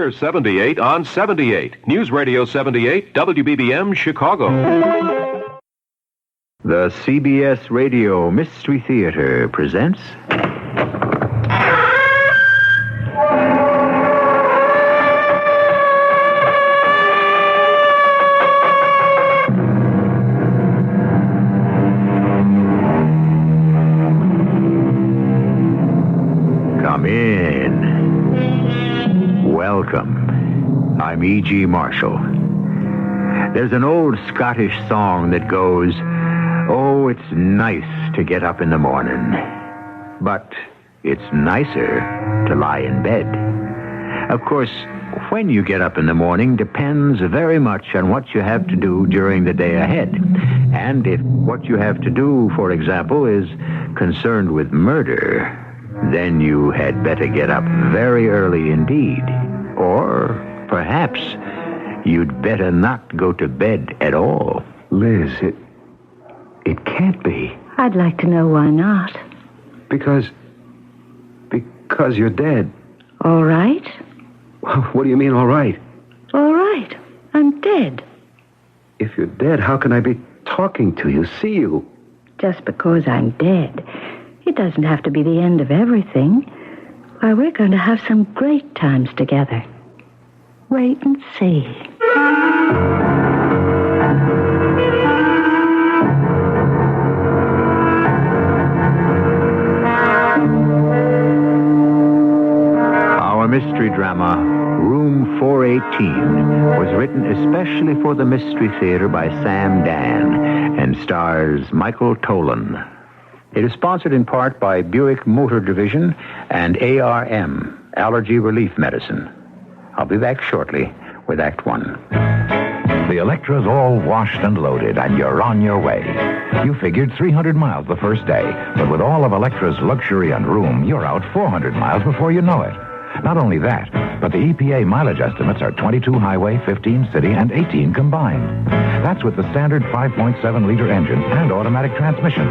We're 78 on 78. News Radio 78, WBBM, Chicago. The CBS Radio Mystery Theater presents... Come in. Welcome. I'm E.G. Marshall. There's an old Scottish song that goes... Oh, it's nice to get up in the morning, but it's nicer to lie in bed. Of course, when you get up in the morning depends very much on what you have to do during the day ahead. And if what you have to do, for example, is concerned with murder, then you had better get up very early indeed. Or perhaps you'd better not go to bed at all. Liz, It can't be. I'd like to know why not. Because you're dead. All right. What do you mean, all right? All right. I'm dead. If you're dead, how can I be talking to you, see you? Just because I'm dead, it doesn't have to be the end of everything. Why, we're going to have some great times together. Wait and see. Mystery drama Room 418 was written especially for the Mystery Theater by Sam Dan and stars Michael Tolan. It is sponsored in part by Buick Motor Division and ARM, Allergy Relief Medicine. I'll be back shortly with Act One. The Electra's all washed and loaded, and you're on your way. You figured 300 miles the first day, but with all of Electra's luxury and room, you're out 400 miles before you know it. Not only that, but the EPA mileage estimates are 22 highway, 15 city, and 18 combined. That's with the standard 5.7-liter engine and automatic transmission.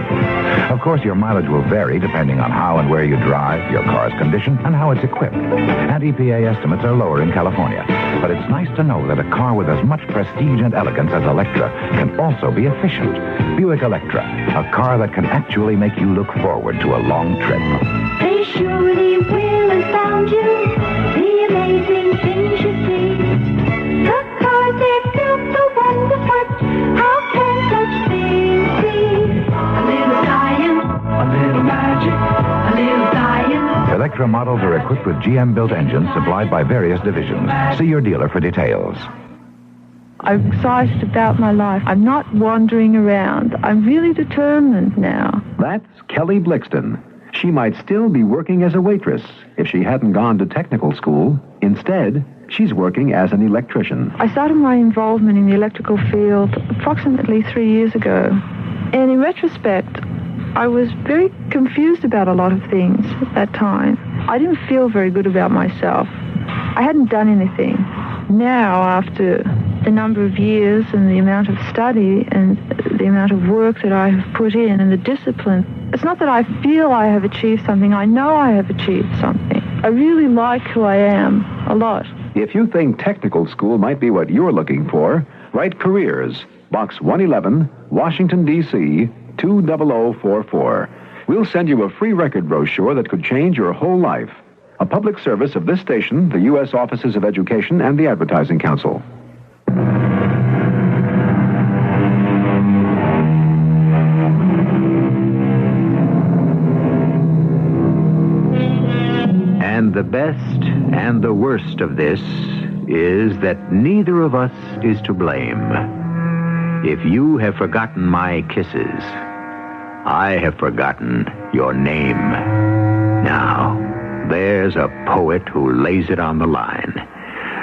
Of course, your mileage will vary depending on how and where you drive, your car's condition, and how it's equipped. And EPA estimates are lower in California. But it's nice to know that a car with as much prestige and elegance as Electra can also be efficient. Buick Electra, a car that can actually make you look forward to a long trip. They surely will have found you. The amazing things you see. The cars they built so wonderful. How can such things be? A little science, a little magic, a little science. Electra models are equipped with GM-built engines supplied by various divisions. See your dealer for details. I'm excited about my life. I'm not wandering around. I'm really determined now. That's Kelly Blixton. She might still be working as a waitress if she hadn't gone to technical school. Instead, she's working as an electrician. I started my involvement in the electrical field approximately 3 years ago. And in retrospect, I was very confused about a lot of things at that time. I didn't feel very good about myself. I hadn't done anything. Now, after the number of years and the amount of study and the amount of work that I have put in and the discipline, it's not that I feel I have achieved something. I know I have achieved something. I really like who I am a lot. If you think technical school might be what you're looking for, write Careers, Box 111, Washington, D.C., 20044. We'll send you a free record brochure that could change your whole life. A public service of this station, the U.S. Offices of Education, and the Advertising Council. And the best and the worst of this is that neither of us is to blame. If you have forgotten my kisses, I have forgotten your name. Now, there's a poet who lays it on the line.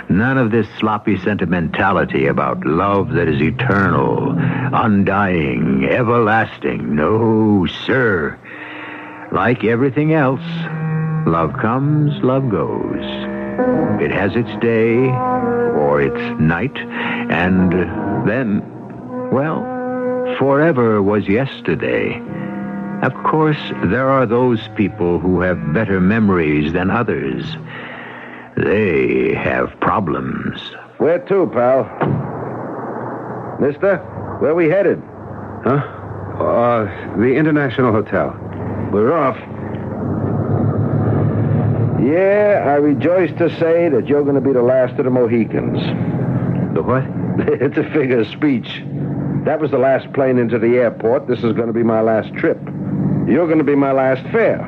None of this sloppy sentimentality about love that is eternal, undying, everlasting. No, sir. Like everything else, love comes, love goes. It has its day or its night, and then, well, forever was yesterday. Of course, there are those people who have better memories than others. They have problems. Where to, pal? Mister, where we headed? Huh? The International Hotel. We're off. Yeah, I rejoice to say that you're going to be the last of the Mohicans. The what? It's a figure of speech. That was the last plane into the airport. This is going to be my last trip. You're going to be my last fare.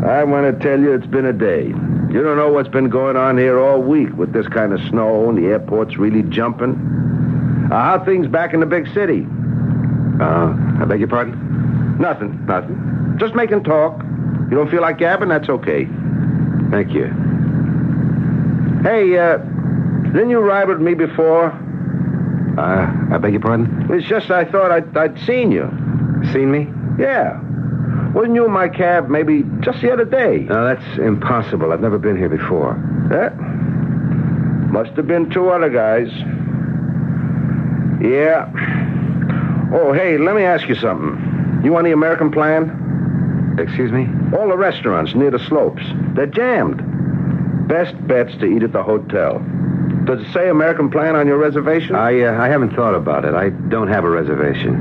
I want to tell you it's been a day. You don't know what's been going on here all week with this kind of snow and the airport's really jumping. How are things back in the big city? I beg your pardon? Nothing. Just making talk. You don't feel like gabbing? That's okay. Thank you. Hey, didn't you ride with me before? I beg your pardon? It's just I thought I'd seen you. Seen me? Yeah. Wasn't you in my cab maybe just the other day? No, that's impossible. I've never been here before. Must have been two other guys. Yeah. Oh, hey, let me ask you something. You on the American plan? Excuse me? All the restaurants near the slopes. They're jammed. Best bets to eat at the hotel. Does it say American plan on your reservation? I haven't thought about it. I don't have a reservation.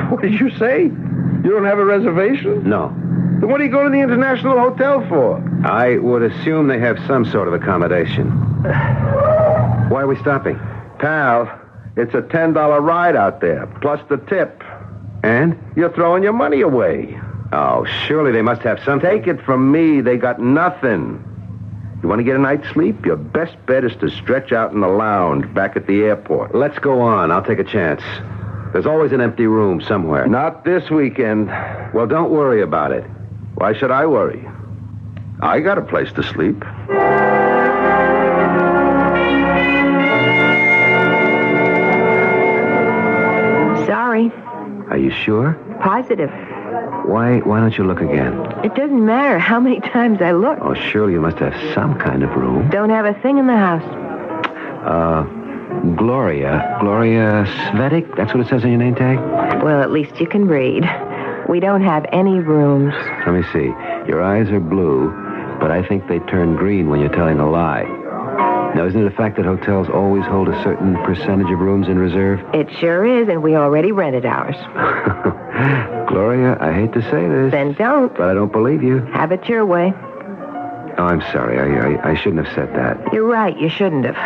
What did you say? You don't have a reservation? No. Then what are you going to the International Hotel for? I would assume they have some sort of accommodation. Why are we stopping? Pal, it's a $10 ride out there, plus the tip. And? You're throwing your money away. Oh, surely they must have something. Take it from me, they got nothing. You want to get a night's sleep? Your best bet is to stretch out in the lounge back at the airport. Let's go on. I'll take a chance. There's always an empty room somewhere. Not this weekend. Well, don't worry about it. Why should I worry? I got a place to sleep. Sorry. Are you sure? Positive. Why don't you look again? It doesn't matter how many times I look. Oh, surely you must have some kind of room. Don't have a thing in the house. Gloria Svetic? That's what it says on your name tag? Well, at least you can read. We don't have any rooms. Let me see. Your eyes are blue, but I think they turn green when you're telling a lie. Now, isn't it a fact that hotels always hold a certain percentage of rooms in reserve? It sure is, and we already rented ours. Gloria, I hate to say this. Then don't. But I don't believe you. Have it your way. Oh, I'm sorry. I shouldn't have said that. You're right. You shouldn't have.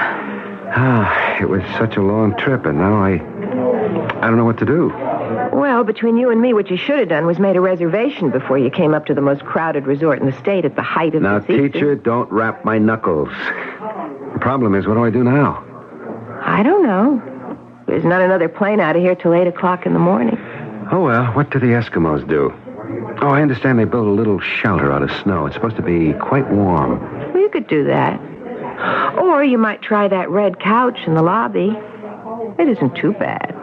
It was such a long trip, and now I don't know what to do. Well, between you and me, what you should have done was made a reservation before you came up to the most crowded resort in the state at the height of now, the season. teacher, don't wrap my knuckles. The problem is, what do I do now? I don't know. There's not another plane out of here till 8 o'clock in the morning. Oh, well, what do the Eskimos do? Oh, I understand they build a little shelter out of snow. It's supposed to be quite warm. Well, you could do that. Or you might try that red couch in the lobby. It isn't too bad.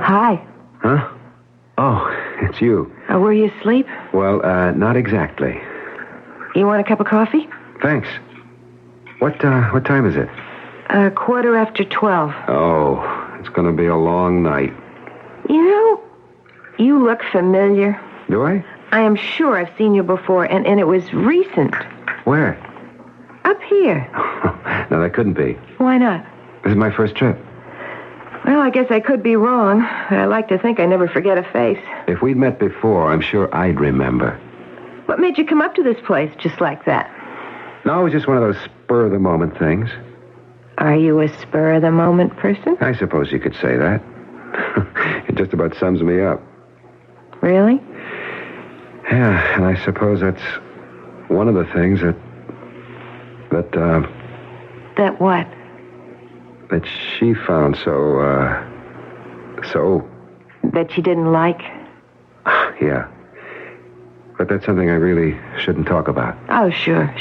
Hi. Huh? Oh, it's you. Were you asleep? Well, not exactly. You want a cup of coffee? Thanks. What time is it? 12:15. Oh, it's going to be a long night. You know, you look familiar. Do I? I am sure I've seen you before, and it was recent. Where? Up here. No, that couldn't be. Why not? This is my first trip. Well, I guess I could be wrong. I like to think I never forget a face. If we'd met before, I'm sure I'd remember. What made you come up to this place just like that? No, it was just one of those spur-of-the-moment things. Are you a spur-of-the-moment person? I suppose you could say that. It just about sums me up. Really? Yeah, and I suppose that's one of the things that That what? that she found so. That you didn't like? Yeah. But that's something I really shouldn't talk about. Oh, sure.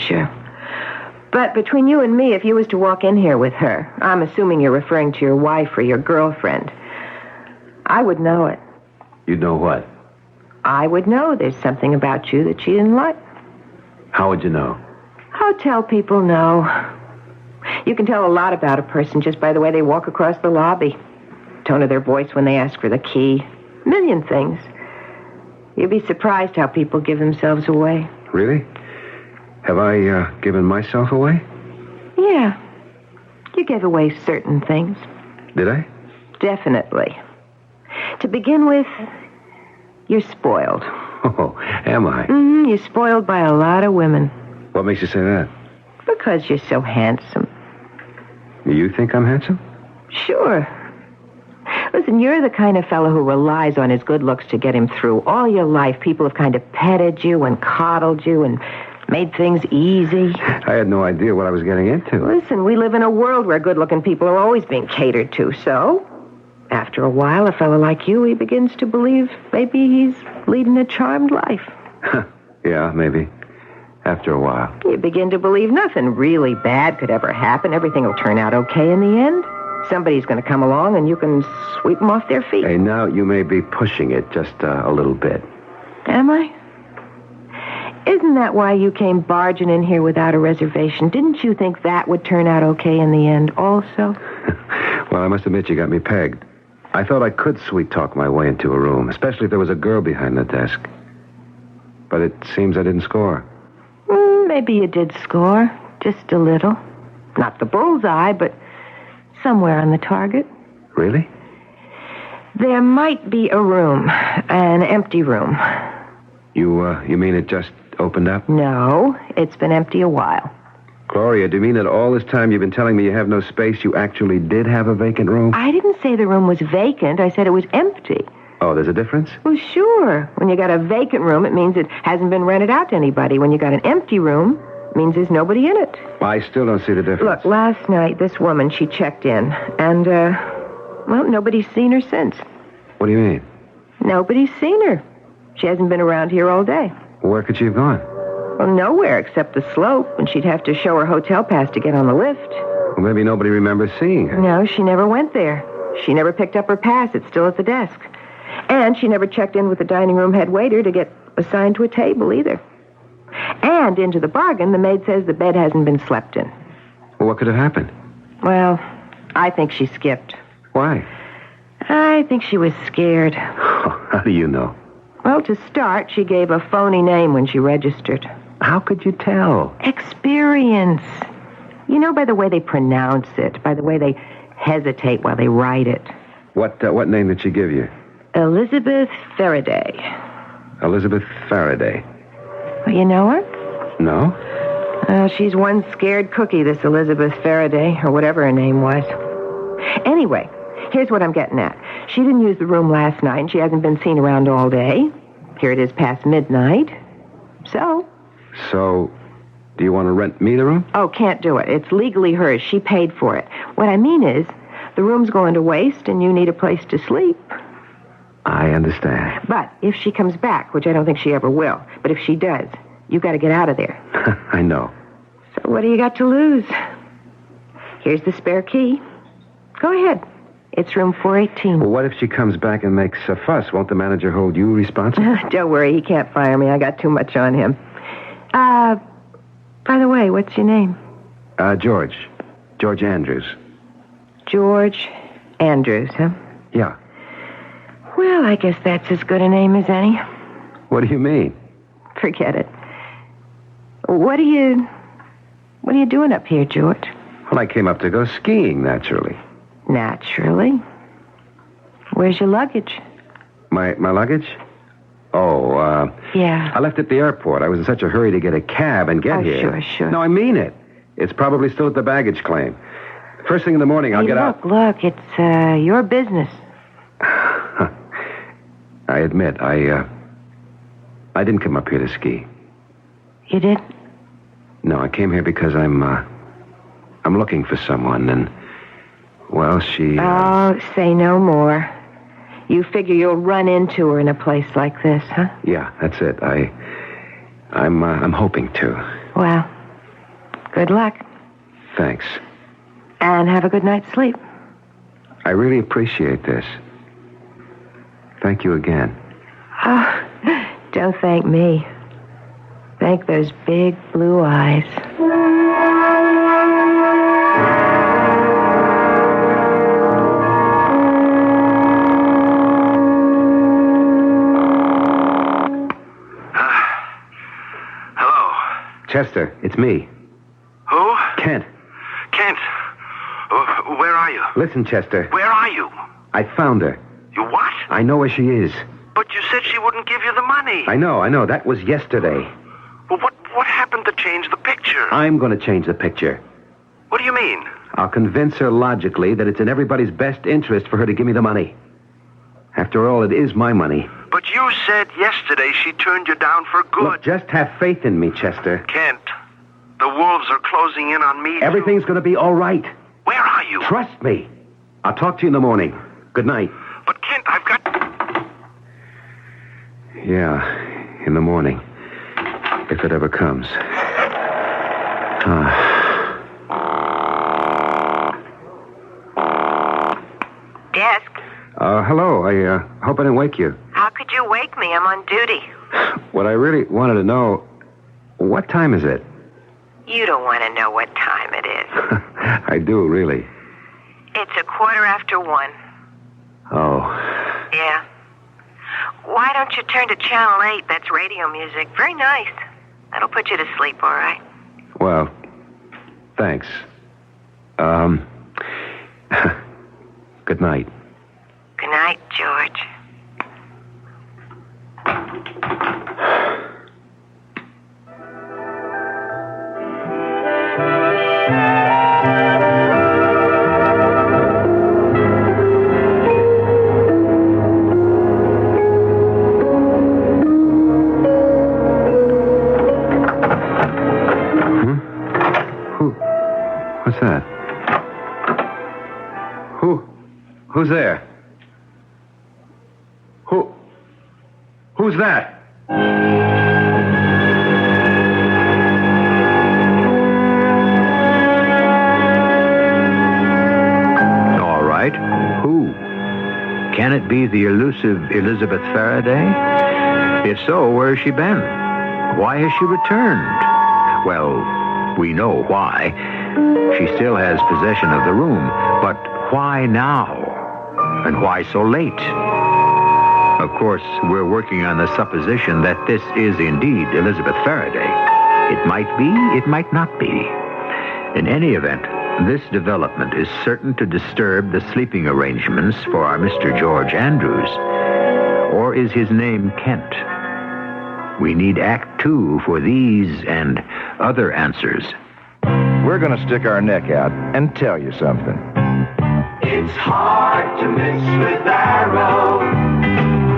But between you and me, if you was to walk in here with her, I'm assuming you're referring to your wife or your girlfriend, I would know it. You'd know what? I would know there's something about you that she didn't like. How would you know? Hotel people know. You can tell a lot about a person just by the way they walk across the lobby. tone of their voice when they ask for the key. A million things. You'd be surprised how people give themselves away. Really? Have I given myself away? Yeah. You gave away certain things. Did I? Definitely. To begin with, you're spoiled. Oh, am I? You're spoiled by a lot of women. What makes you say that? Because you're so handsome. You think I'm handsome? Sure. Listen, you're the kind of fellow who relies on his good looks to get him through. All your life, people have kind of petted you and coddled you and made things easy. I had no idea what I was getting into. Listen, we live in a world where good-looking people are always being catered to, so after a while, a fellow like you, he begins to believe maybe he's leading a charmed life. Yeah, maybe. After a while. You begin to believe nothing really bad could ever happen. Everything will turn out okay in the end. Somebody's going to come along and you can sweep them off their feet. Hey, now you may be pushing it just a little bit. Am I? Isn't that why you came barging in here without a reservation? Didn't you think that would turn out okay in the end also? Well, I must admit you got me pegged. I thought I could sweet-talk my way into a room, especially if there was a girl behind the desk. But it seems I didn't score. Maybe you did score, just a little. Not the bullseye, but somewhere on the target. Really? There might be a room, an empty room. You mean it just opened up? No, it's been empty a while. Gloria, do you mean that all this time you've been telling me you have no space, you actually did have a vacant room? I didn't say the room was vacant. I said it was empty. Oh, there's a difference? Well, sure. When you got a vacant room, it means it hasn't been rented out to anybody. When you got an empty room, it means there's nobody in it. I still don't see the difference. Look, last night, this woman, she checked in, and, well, nobody's seen her since. What do you mean? Nobody's seen her. She hasn't been around here all day. Where could she have gone? Well, nowhere except the slope, and she'd have to show her hotel pass to get on the lift. Well, maybe nobody remembers seeing her. No, she never went there. She never picked up her pass. It's still at the desk. And she never checked in with the dining room head waiter to get assigned to a table either. And into the bargain, the maid says the bed hasn't been slept in. Well, what could have happened? Well, I think she skipped. Why? I think she was scared. How do you know? Well, to start, she gave a phony name when she registered. How could you tell? Experience. You know, by the way they pronounce it, by the way they hesitate while they write it. What name did she give you? Elizabeth Faraday. Elizabeth Faraday. Well, you know her? No? She's one scared cookie, this Elizabeth Faraday, or whatever her name was. Anyway, here's what I'm getting at. She didn't use the room last night, and she hasn't been seen around all day. Here it is past midnight. So, do you want to rent me the room? Oh, can't do it. It's legally hers. She paid for it. What I mean is, the room's going to waste, and you need a place to sleep. I understand. But if she comes back, which I don't think she ever will, but if she does, you got to get out of there. I know. So what do you got to lose? Here's the spare key. Go ahead. It's room 418. Well, what if she comes back and makes a fuss? Won't the manager hold you responsible? Don't worry, he can't fire me. I got too much on him. By the way, what's your name? George. George Andrews. George Andrews, huh? Yeah. Well, I guess that's as good a name as any. What do you mean? Forget it. What are you doing up here, George? Well, I came up to go skiing, naturally. Naturally. Where's your luggage? My luggage? Oh, yeah. I left it at the airport. I was in such a hurry to get a cab and get here. Sure. No, I mean it. It's probably still at the baggage claim. First thing in the morning, I'll get out. Look, it's your business. I admit, I didn't come up here to ski. You did? No, I came here because I'm looking for someone, and, well, she... Oh, say no more. You figure you'll run into her in a place like this, huh? Yeah, that's it. I'm hoping to. Well, good luck. Thanks. And have a good night's sleep. I really appreciate this. Thank you again. Oh, don't thank me. Thank those big blue eyes. Chester, it's me. Who? Kent. Kent. Where are you? Listen, Chester. Where are you? I found her. You what? I know where she is. But you said she wouldn't give you the money. I know. That was yesterday. Well, what happened to change the picture? I'm going to change the picture. What do you mean? I'll convince her logically that it's in everybody's best interest for her to give me the money. After all, it is my money. But you said yesterday she turned you down for good. Look, just have faith in me, Chester. Kent, the wolves are closing in on me. Everything's going to be all right. Where are you? Trust me. I'll talk to you in the morning. Good night. But, Kent, I've got... Yeah, in the morning. If it ever comes. Desk. Hello. I hope I didn't wake you. How could you wake me? I'm on duty. What I really wanted to know, what time is it? You don't want to know what time it is. I do, really. It's 1:15. Oh. Yeah. Why don't you turn to Channel 8? That's radio music. Very nice. That'll put you to sleep, all right? Well, thanks. Good night. Good night, George. What's that? Who's there? Who's that? All right. Who? Can it be the elusive Elizabeth Faraday? If so, where has she been? Why has she returned? Well, we know why. She still has possession of the room, but why now? And why so late? Of course, we're working on the supposition that this is indeed Elizabeth Faraday. It might be, it might not be. In any event, this development is certain to disturb the sleeping arrangements for our Mr. George Andrews. Or is his name Kent? We need Act 2 for these and other answers. We're going to stick our neck out and tell you something. It's hard to miss with Arrow.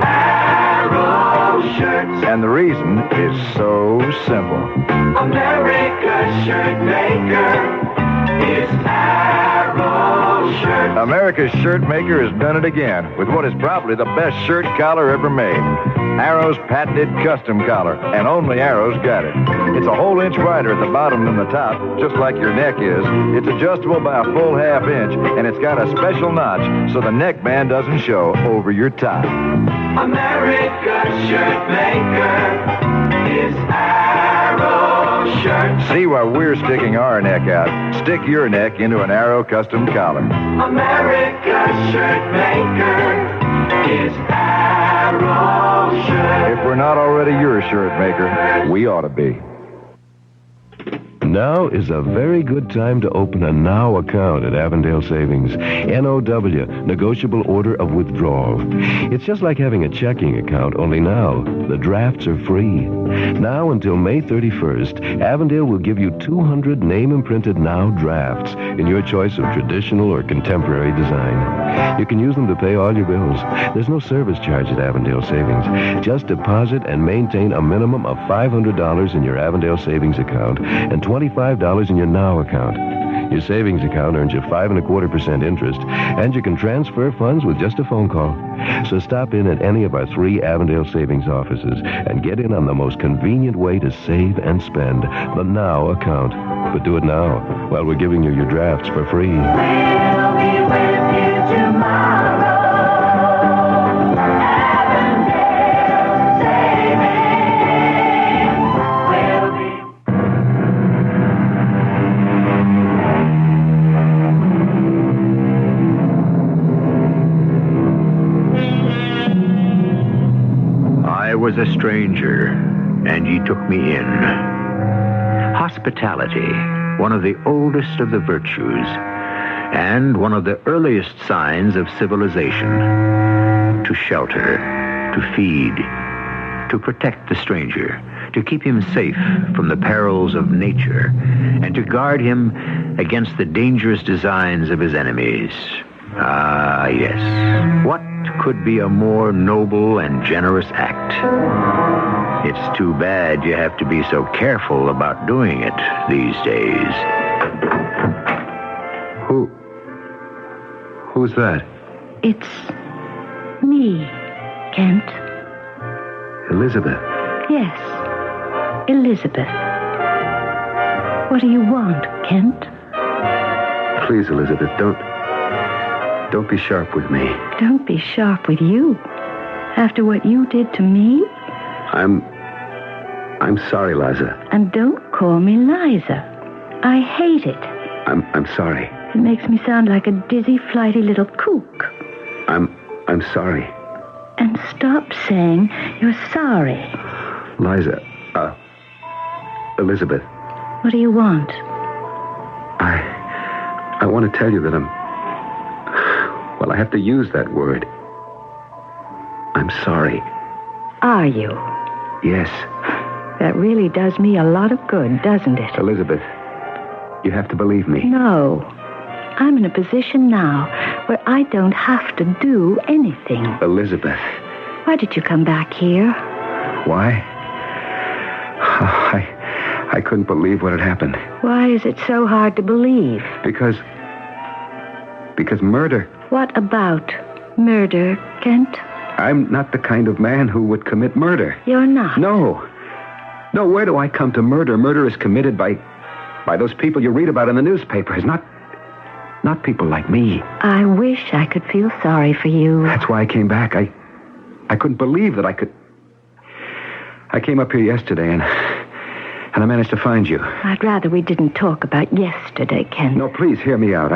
Arrow shirts. And the reason is so simple. America's shirt maker is Arrow shirts. America's shirt maker has done it again with what is probably the best shirt collar ever made. Arrow's patented custom collar, and only Arrow's got it. It's a whole inch wider at the bottom than the top, just like your neck is. It's adjustable by a full half inch, and it's got a special notch so the neckband doesn't show over your tie. America's shirt maker is Arrow shirts. See why we're sticking our neck out. Stick your neck into an Arrow custom collar. America's shirt maker is Arrow shirts. If we're not already your shirt maker, we ought to be. Now is a very good time to open a Now account at Avondale Savings. NOW, Negotiable Order of Withdrawal. It's just like having a checking account, only now the drafts are free. Now until May 31st, Avondale will give you 200 name-imprinted Now drafts in your choice of traditional or contemporary design. You can use them to pay all your bills. There's no service charge at Avondale Savings. Just deposit and maintain a minimum of $500 in your Avondale Savings account and $25 in your Now account. Your savings account earns you 5.25% interest, and you can transfer funds with just a phone call. So stop in at any of our 3 Avondale Savings offices and get in on the most convenient way to save and spend, the Now account. But do it now, while we're giving you your drafts for free. We'll be with you tomorrow. I was a stranger, and ye took me in. hospitality, one of the oldest of the virtues, and one of the earliest signs of civilization. To shelter, to feed, to protect the stranger, to keep him safe from the perils of nature, and to guard him against the dangerous designs of his enemies. Ah, yes. What could be a more noble and generous act? It's too bad you have to be so careful about doing it these days. Who's that? It's me, Kent. Elizabeth. Yes, Elizabeth. What do you want, Kent? Please, Elizabeth, don't be sharp with me. Don't be sharp with you. After what you did to me? I'm sorry, Liza. And don't call me Liza. I hate it. I'm sorry. It makes me sound like a dizzy, flighty little kook. I'm sorry. And stop saying you're sorry. Liza, Elizabeth. What do you want? I want to tell you that I have to use that word. I'm sorry. Are you? Yes. That really does me a lot of good, doesn't it? Elizabeth, you have to believe me. No. I'm in a position now where I don't have to do anything. Elizabeth. Why did you come back here? Why? I couldn't believe what had happened. Why is it so hard to believe? Because murder. What about murder, Kent? I'm not the kind of man who would commit murder. You're not? No. No, where do I come to murder? Murder is committed by those people you read about in the newspapers, not people like me. I wish I could feel sorry for you. That's why I came back. I couldn't believe that I could. I came up here yesterday and I managed to find you. I'd rather we didn't talk about yesterday, Kent. No, please hear me out.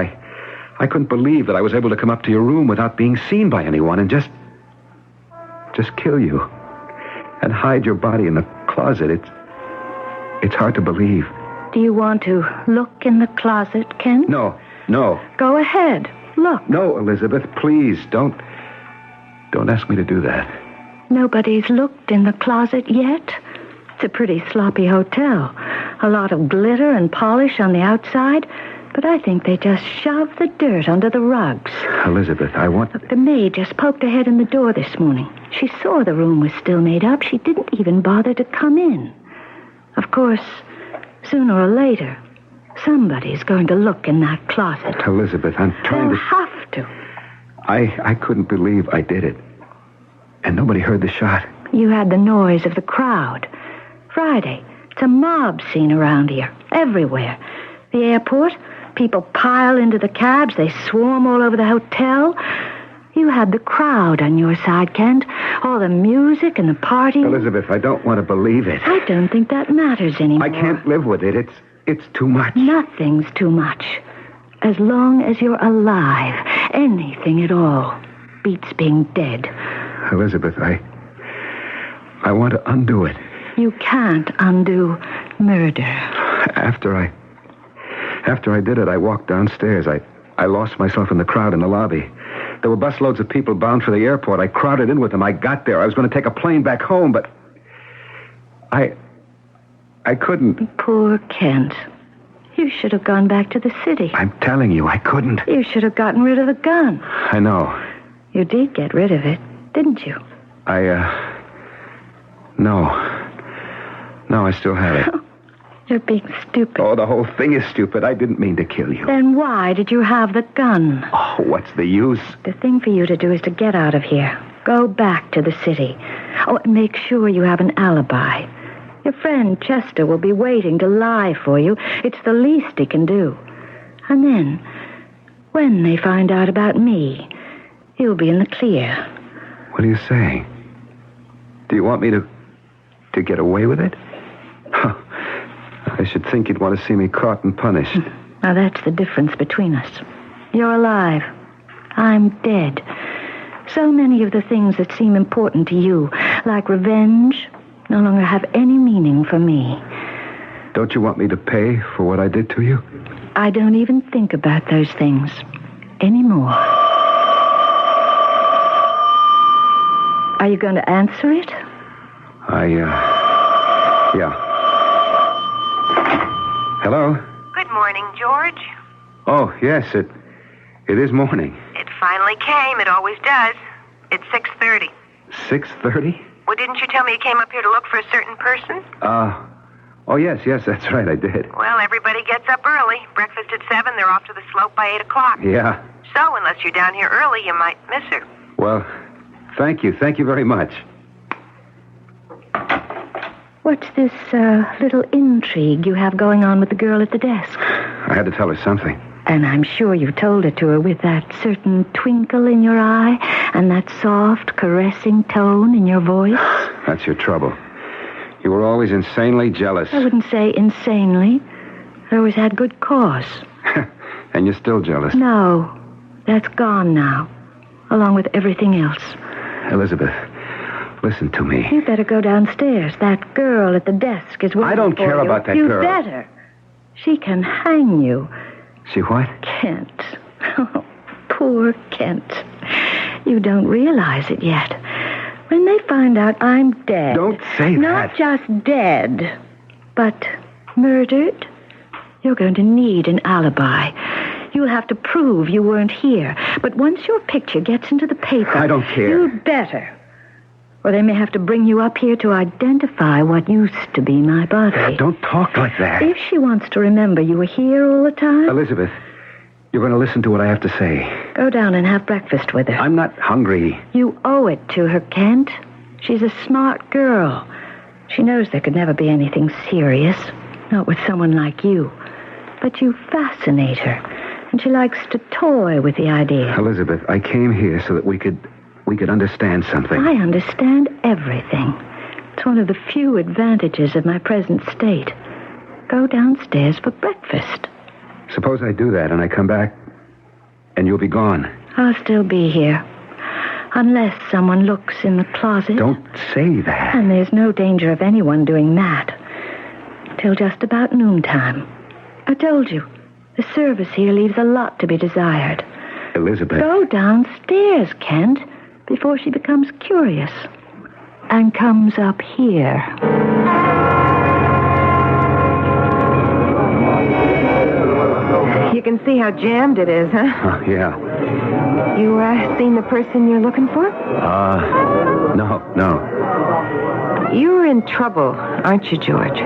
I couldn't believe that I was able to come up to your room without being seen by anyone and just kill you and hide your body in the closet. It's hard to believe. Do you want to look in the closet, Kent? No. Go ahead. Look. No, Elizabeth, please don't ask me to do that. Nobody's looked in the closet yet? It's a pretty sloppy hotel. A lot of glitter and polish on the outside, but I think they just shoved the dirt under the rugs. Elizabeth, I want... Look, the maid just poked her head in the door this morning. She saw the room was still made up. She didn't even bother to come in. Of course, sooner or later, somebody's going to look in that closet. Elizabeth, I'm trying They'll have to. I couldn't believe I did it. And nobody heard the shot. You had the noise of the crowd. Friday, it's a mob scene around here, everywhere. The airport, people pile into the cabs. They swarm all over the hotel. You had the crowd on your side, Kent. All the music and the party. Elizabeth, I don't want to believe it. I don't think that matters anymore. I can't live with it. It's too much. Nothing's too much. As long as you're alive, anything at all beats being dead. Elizabeth, I want to undo it. You can't undo murder. After I did it, I walked downstairs. I lost myself in the crowd in the lobby. There were busloads of people bound for the airport. I crowded in with them. I got there. I was going to take a plane back home, but I couldn't. Poor Kent. You should have gone back to the city. I'm telling you, I couldn't. You should have gotten rid of the gun. I know. You did get rid of it, didn't you? No, I still have it. You're being stupid. Oh, the whole thing is stupid. I didn't mean to kill you. Then why did you have the gun? Oh, what's the use? The thing for you to do is to get out of here. Go back to the city. Oh, and make sure you have an alibi. Your friend Chester will be waiting to lie for you. It's the least he can do. And then, when they find out about me, you'll be in the clear. What are you saying? Do you want me to get away with it? I should think you'd want to see me caught and punished. Now, that's the difference between us. You're alive. I'm dead. So many of the things that seem important to you, like revenge, no longer have any meaning for me. Don't you want me to pay for what I did to you? I don't even think about those things anymore. Are you going to answer it? Yeah. Hello? Good morning, George. Oh, yes, it is morning. It finally came. It always does. It's 6:30. 6:30? Well, didn't you tell me you came up here to look for a certain person? Oh, yes, that's right, I did. Well, everybody gets up early. Breakfast at 7. They're off to the slope by 8 o'clock. Yeah. So, unless you're down here early, you might miss her. Well, thank you very much. What's this little intrigue you have going on with the girl at the desk? I had to tell her something. And I'm sure you told it to her with that certain twinkle in your eye and that soft, caressing tone in your voice. That's your trouble. You were always insanely jealous. I wouldn't say insanely. I always had good cause. And you're still jealous. No, that's gone now, along with everything else. Elizabeth, listen to me. You better go downstairs. That girl at the desk is waiting I don't for care you. about that you girl. You better. She can hang you. She what? Kent. Oh, poor Kent. You don't realize it yet. When they find out I'm dead... Don't say that. Not just dead, but murdered, you're going to need an alibi. You'll have to prove you weren't here. But once your picture gets into the paper... I don't care. You'd better. Or they may have to bring you up here to identify what used to be my body. Don't talk like that. If she wants to remember you were here all the time... Elizabeth, you're going to listen to what I have to say. Go down and have breakfast with her. I'm not hungry. You owe it to her, Kent. She's a smart girl. She knows there could never be anything serious. Not with someone like you. But you fascinate her. And she likes to toy with the idea. Elizabeth, I came here so that we could understand something. I understand everything. It's one of the few advantages of my present state. Go downstairs for breakfast. Suppose I do that and I come back and you'll be gone. I'll still be here. Unless someone looks in the closet. Don't say that. And there's no danger of anyone doing that. Till just about noontime. I told you, the service here leaves a lot to be desired. Elizabeth. Go downstairs, Kent, before she becomes curious and comes up here. You can see how jammed it is, huh? Yeah. You seen the person you're looking for? No. You're in trouble, aren't you, George?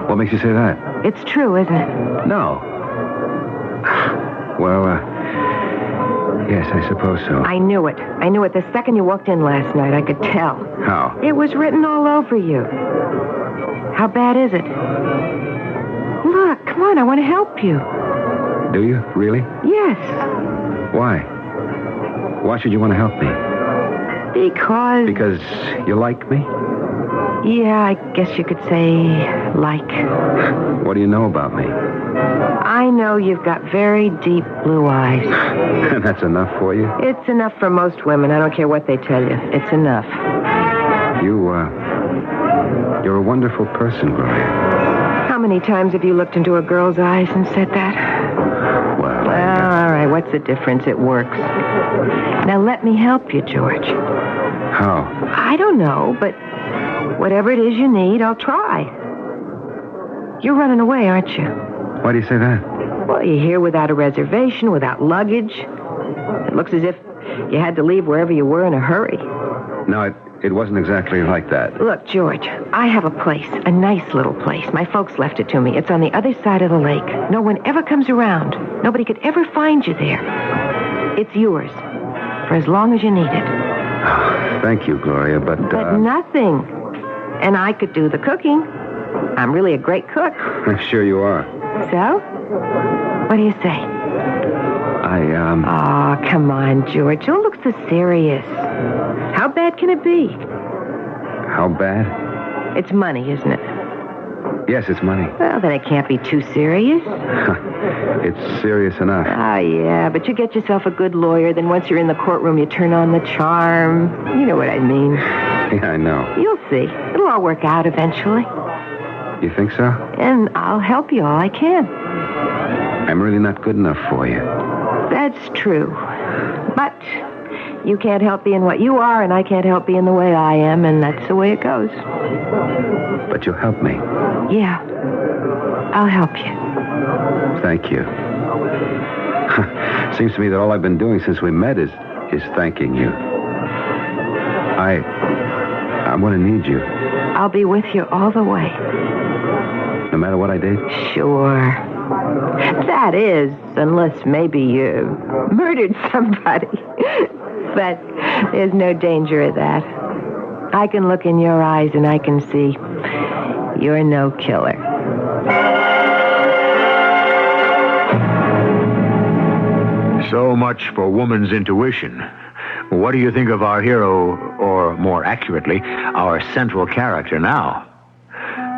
What makes you say that? It's true, isn't it? No. Well, yes, I suppose so. I knew it. I knew it the second you walked in last night. I could tell. How? It was written all over you. How bad is it? Look, come on, I want to help you. Do you? Really? Yes. Why? Why should you want to help me? Because... Because you like me? Yeah, I guess you could say like. What do you know about me? I know you've got very deep blue eyes. And that's enough for you? It's enough for most women. I don't care what they tell you. It's enough. You're a wonderful person, Gloria. How many times have you looked into a girl's eyes and said that? Well, all right, what's the difference? It works. Now let me help you, George. How? I don't know, but whatever it is you need, I'll try. You're running away, aren't you? Why do you say that? Well, you're here without a reservation, without luggage. It looks as if you had to leave wherever you were in a hurry. No, it wasn't exactly like that. Look, George, I have a place, a nice little place. My folks left it to me. It's on the other side of the lake. No one ever comes around. Nobody could ever find you there. It's yours for as long as you need it. Thank you, Gloria, but nothing. And I could do the cooking. I'm really a great cook. I'm sure you are. So? What do you say? Oh, come on, George. Don't look so serious. How bad can it be? How bad? It's money, isn't it? Yes, it's money. Well, then it can't be too serious. It's serious enough. Ah, yeah, but you get yourself a good lawyer, then once you're in the courtroom, you turn on the charm. You know what I mean. Yeah, I know. You'll see. It'll all work out eventually. You think so? And I'll help you all I can. I'm really not good enough for you. That's true. But you can't help being what you are, and I can't help being the way I am, and that's the way it goes. But you'll help me. Yeah. I'll help you. Thank you. Seems to me that all I've been doing since we met is thanking you. I'm going to need you. I'll be with you all the way. No matter what I did? Sure. That is, unless maybe you murdered somebody. But there's no danger of that. I can look in your eyes and I can see you're no killer. So much for woman's intuition. What do you think of our hero, or more accurately, our central character now?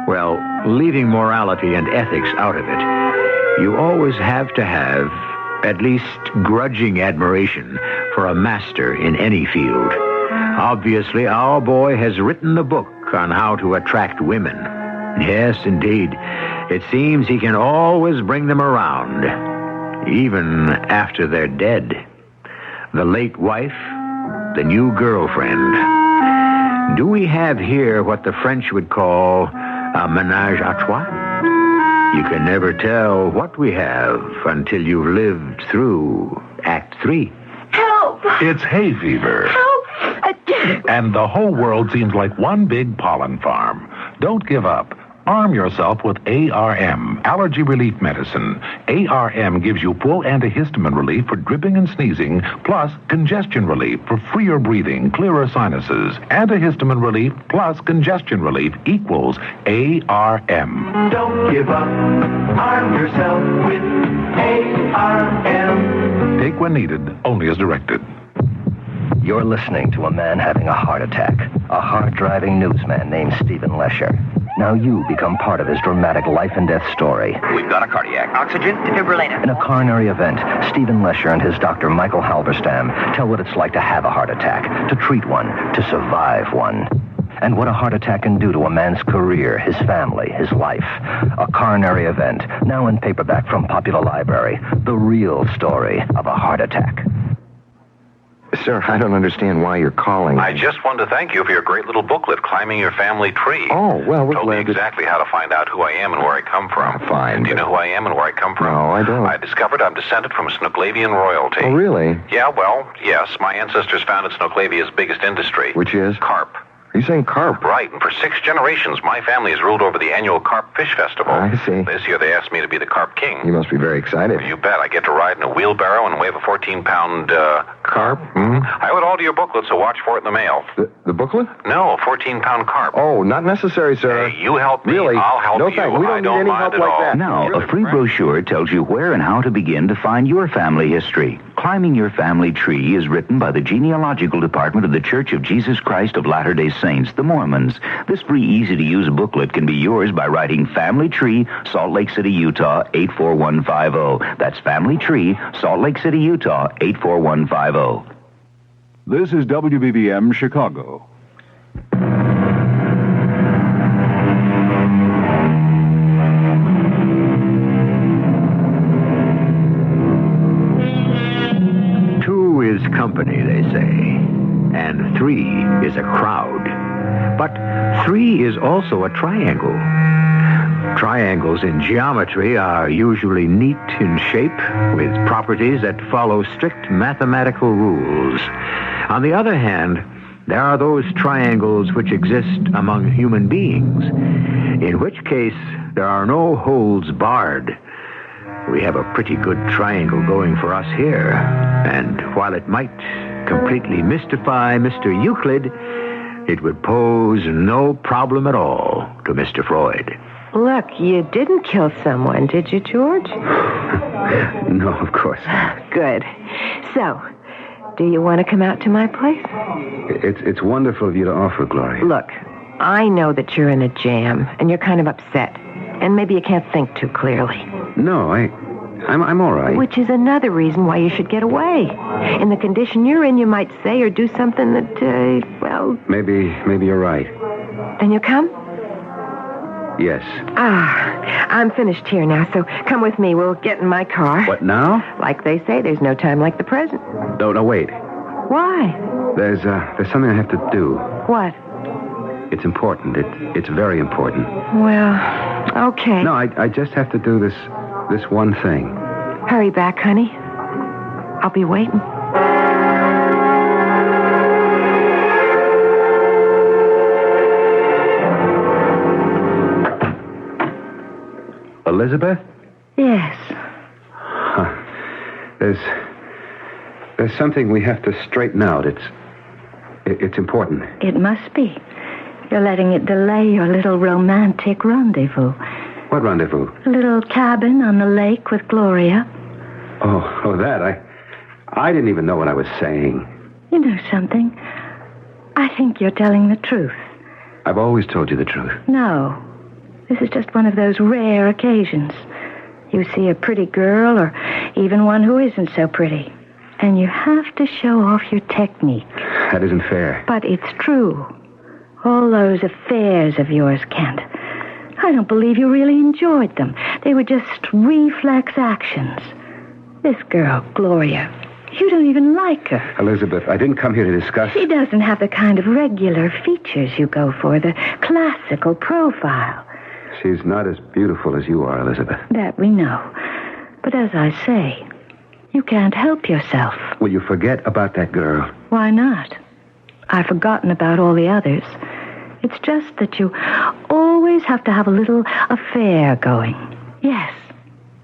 Well, leaving morality and ethics out of it, you always have to have at least grudging admiration for a master in any field. Obviously, our boy has written the book on how to attract women. Yes, indeed. It seems he can always bring them around, even after they're dead. The late wife, the new girlfriend. Do we have here what the French would call a ménage à trois? You can never tell what we have until you've lived through Act 3. Help! It's hay fever. Help! And the whole world seems like one big pollen farm. Don't give up. Arm yourself with ARM, allergy relief medicine. ARM gives you full antihistamine relief for dripping and sneezing, plus congestion relief for freer breathing, clearer sinuses. Antihistamine relief plus congestion relief equals ARM. Don't give up. Arm yourself with ARM. Take when needed, only as directed. You're listening to a man having a heart attack, a hard-driving newsman named Stephen Lesher. Now you become part of his dramatic life and death story. We've got a cardiac. Oxygen, defibrillator. In a coronary event, Stephen Lesher and his doctor, Michael Halberstam, tell what it's like to have a heart attack, to treat one, to survive one. And what a heart attack can do to a man's career, his family, his life. A coronary event, now in paperback from Popular Library. The real story of a heart attack. Sir, I don't understand why you're calling. I just wanted to thank you for your great little booklet, Climbing Your Family Tree. Oh, well, we're Told me glad that... exactly how to find out who I am and where I come from. Fine. Do you know who I am and where I come from? No, I don't. I discovered I'm descended from Snoqualavian royalty. Oh, really? Yeah, well, yes. My ancestors founded Snoqualavia's biggest industry. Which is? Carp. Are you saying carp? Right, and for 6 generations, my family has ruled over the annual Carp Fish Festival. I see. This year, they asked me to be the Carp King. You must be very excited. You bet. I get to ride in a wheelbarrow and wave a 14-pound, carp? Mm-hmm. I owe it all to your booklet, so watch for it in the mail. The booklet? No, a 14-pound carp. Oh, not necessary, sir. Hey, you help me. Really? I'll help no, you. Thanks. We don't need any help like that. Now, a free brochure tells you where and how to begin to find your family history. Climbing Your Family Tree is written by the Genealogical Department of the Church of Jesus Christ of Latter-day Saints, the Mormons. This free, easy-to-use booklet can be yours by writing Family Tree, Salt Lake City, Utah, 84150. That's Family Tree, Salt Lake City, Utah, 84150. This is WBBM Chicago. Two is company, they say, and 3 is a crowd. But 3 is also a triangle. Triangles in geometry are usually neat in shape, with properties that follow strict mathematical rules. On the other hand, there are those triangles which exist among human beings, in which case there are no holds barred. We have a pretty good triangle going for us here, and while it might completely mystify Mr. Euclid, it would pose no problem at all to Mr. Freud. Look, you didn't kill someone, did you, George? No, of course not. Good. So, do you want to come out to my place? It's wonderful of you to offer, Gloria. Look, I know that you're in a jam, and you're kind of upset, and maybe you can't think too clearly. No, I'm all right. Which is another reason why you should get away. In the condition you're in, you might say or do something that, well... Maybe you're right. Then you come? Yes. I'm finished here now, so come with me. We'll get in my car. What, now? Like they say, there's no time like the present. No, wait. Why? There's something I have to do. What? It's important. It's very important. Well, okay. No, I just have to do this one thing. Hurry back, honey. I'll be waiting. Elizabeth? Yes. Huh. There's something we have to straighten out. It's important. It must be. You're letting it delay your little romantic rendezvous. What rendezvous? A little cabin on the lake with Gloria. Oh, that. I didn't even know what I was saying. You know something? I think you're telling the truth. I've always told you the truth. No. This is just one of those rare occasions. You see a pretty girl, or even one who isn't so pretty, and you have to show off your technique. That isn't fair. But it's true. All those affairs of yours, Kent. I don't believe you really enjoyed them. They were just reflex actions. This girl, Gloria, you don't even like her. Elizabeth, I didn't come here to discuss... She doesn't have the kind of regular features you go for, the classical profile. She's not as beautiful as you are, Elizabeth. That we know. But as I say, you can't help yourself. Will you forget about that girl? Why not? I've forgotten about all the others. It's just that you always have to have a little affair going. Yes,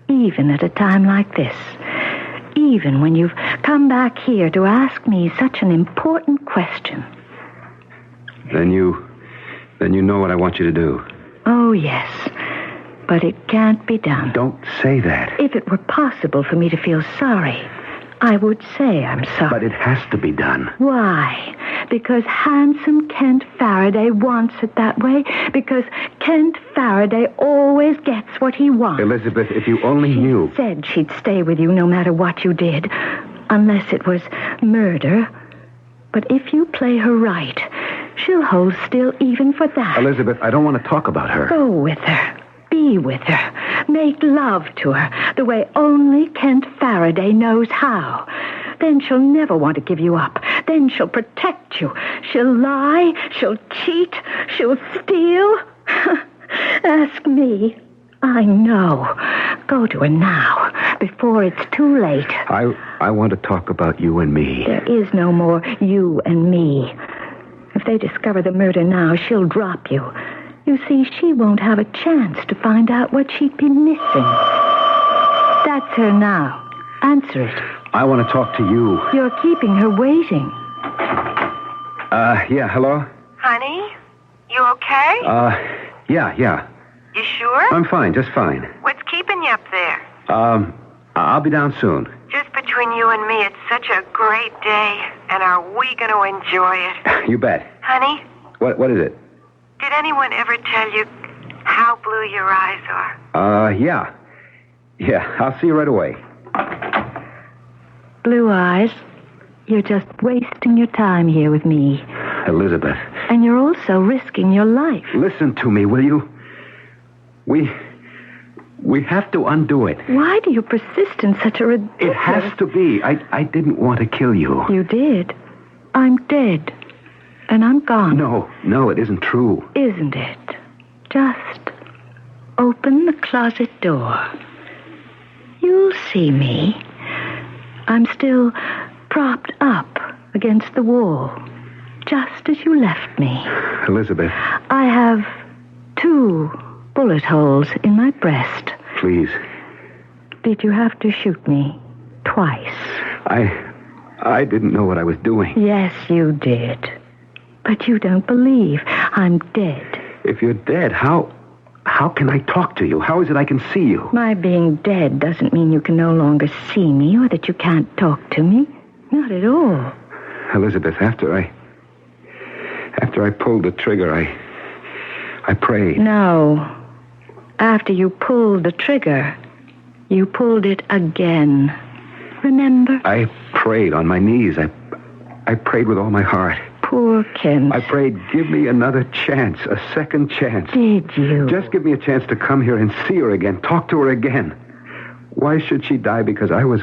even at a time like this. Even when you've come back here to ask me such an important question. Then you know what I want you to do. Oh, yes. But it can't be done. Don't say that. If it were possible for me to feel sorry, I would say I'm sorry. But it has to be done. Why? Because handsome Kent Faraday wants it that way? Because Kent Faraday always gets what he wants? Elizabeth, if you only knew... She said she'd stay with you no matter what you did, unless it was murder. But if you play her right, she'll hold still even for that. Elizabeth, I don't want to talk about her. Go with her. Be with her. Make love to her the way only Kent Faraday knows how. Then she'll never want to give you up. Then she'll protect you. She'll lie. She'll cheat. She'll steal. Ask me. I know. Go to her now, before it's too late. I want to talk about you and me. There is no more you and me. If they discover the murder now, she'll drop you. You see, she won't have a chance to find out what she'd be missing. That's her now. Answer it. I want to talk to you. You're keeping her waiting. Yeah, hello? Honey, you okay? Yeah. You sure? I'm fine, just fine. What's keeping you up there? I'll be down soon. Just between you and me, it's such a great day. And are we going to enjoy it? You bet. Honey? What is it? Did anyone ever tell you how blue your eyes are? Yeah. Yeah, I'll see you right away. Blue eyes, you're just wasting your time here with me. Elizabeth. And you're also risking your life. Listen to me, will you? We have to undo it. Why do you persist in such a ridiculous... It has to be. I didn't want to kill you. You did. I'm dead. And I'm gone. No, it isn't true. Isn't it? Just open the closet door. You'll see me. I'm still propped up against the wall, just as you left me. Elizabeth. I have 2 bullet holes in my breast. Please. Did you have to shoot me twice? I didn't know what I was doing. Yes, you did. But you don't believe I'm dead. If you're dead, how can I talk to you? How is it I can see you? My being dead doesn't mean you can no longer see me or that you can't talk to me. Not at all. Elizabeth, after I pulled the trigger, I prayed. No. After you pulled the trigger, you pulled it again. Remember? I prayed on my knees. I prayed with all my heart. Poor Kent. I prayed, give me another chance, a second chance. Did you? Just give me a chance to come here and see her again, talk to her again. Why should she die because I was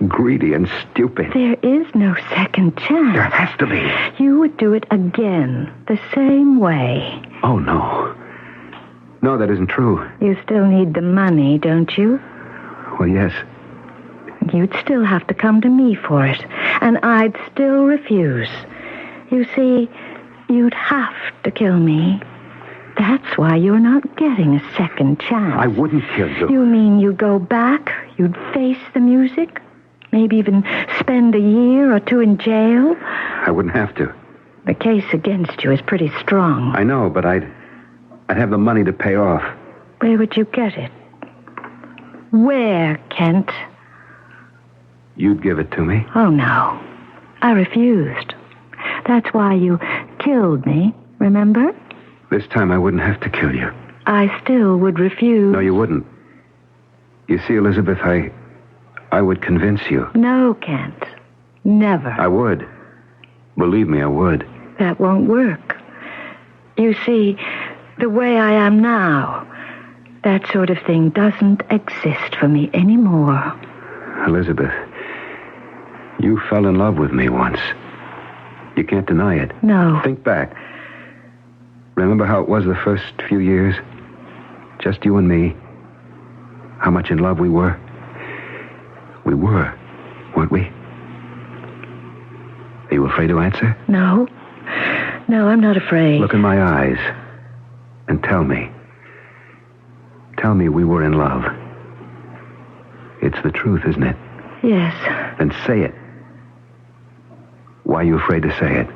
greedy and stupid? There is no second chance. There has to be. You would do it again, the same way. Oh, no. No, that isn't true. You still need the money, don't you? Well, yes. You'd still have to come to me for it, and I'd still refuse. You see, you'd have to kill me. That's why you're not getting a second chance. I wouldn't kill you. You mean you go back, you'd face the music, maybe even spend a year or two in jail? I wouldn't have to. The case against you is pretty strong. I know, but I'd have the money to pay off. Where would you get it? Where, Kent? You'd give it to me? Oh, no. I refused. That's why you killed me, remember? This time I wouldn't have to kill you. I still would refuse. No, you wouldn't. You see, Elizabeth, I would convince you. No, Kent. Never. I would. Believe me, I would. That won't work. You see, the way I am now, that sort of thing doesn't exist for me anymore. Elizabeth, you fell in love with me once. You can't deny it. No. Think back. Remember how it was the first few years? Just you and me. How much in love we were? We were, weren't we? Are you afraid to answer? No. No, I'm not afraid. Look in my eyes and tell me. Tell me we were in love. It's the truth, isn't it? Yes. Then say it. Why are you afraid to say it?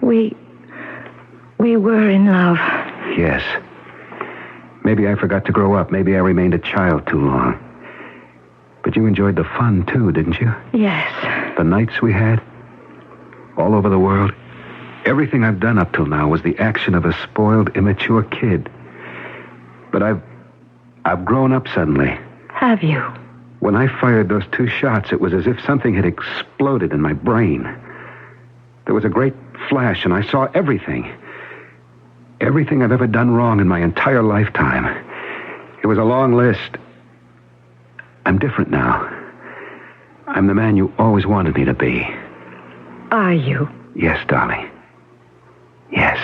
We were in love. Yes. Maybe I forgot to grow up. Maybe I remained a child too long. But you enjoyed the fun, too, didn't you? Yes. The nights we had? All over the world? Everything I've done up till now was the action of a spoiled, immature kid. But I've grown up suddenly. Have you? When I fired those 2 shots, it was as if something had exploded in my brain. There was a great flash, and I saw everything. Everything I've ever done wrong in my entire lifetime. It was a long list. I'm different now. I'm the man you always wanted me to be. Are you? Yes, darling. Yes.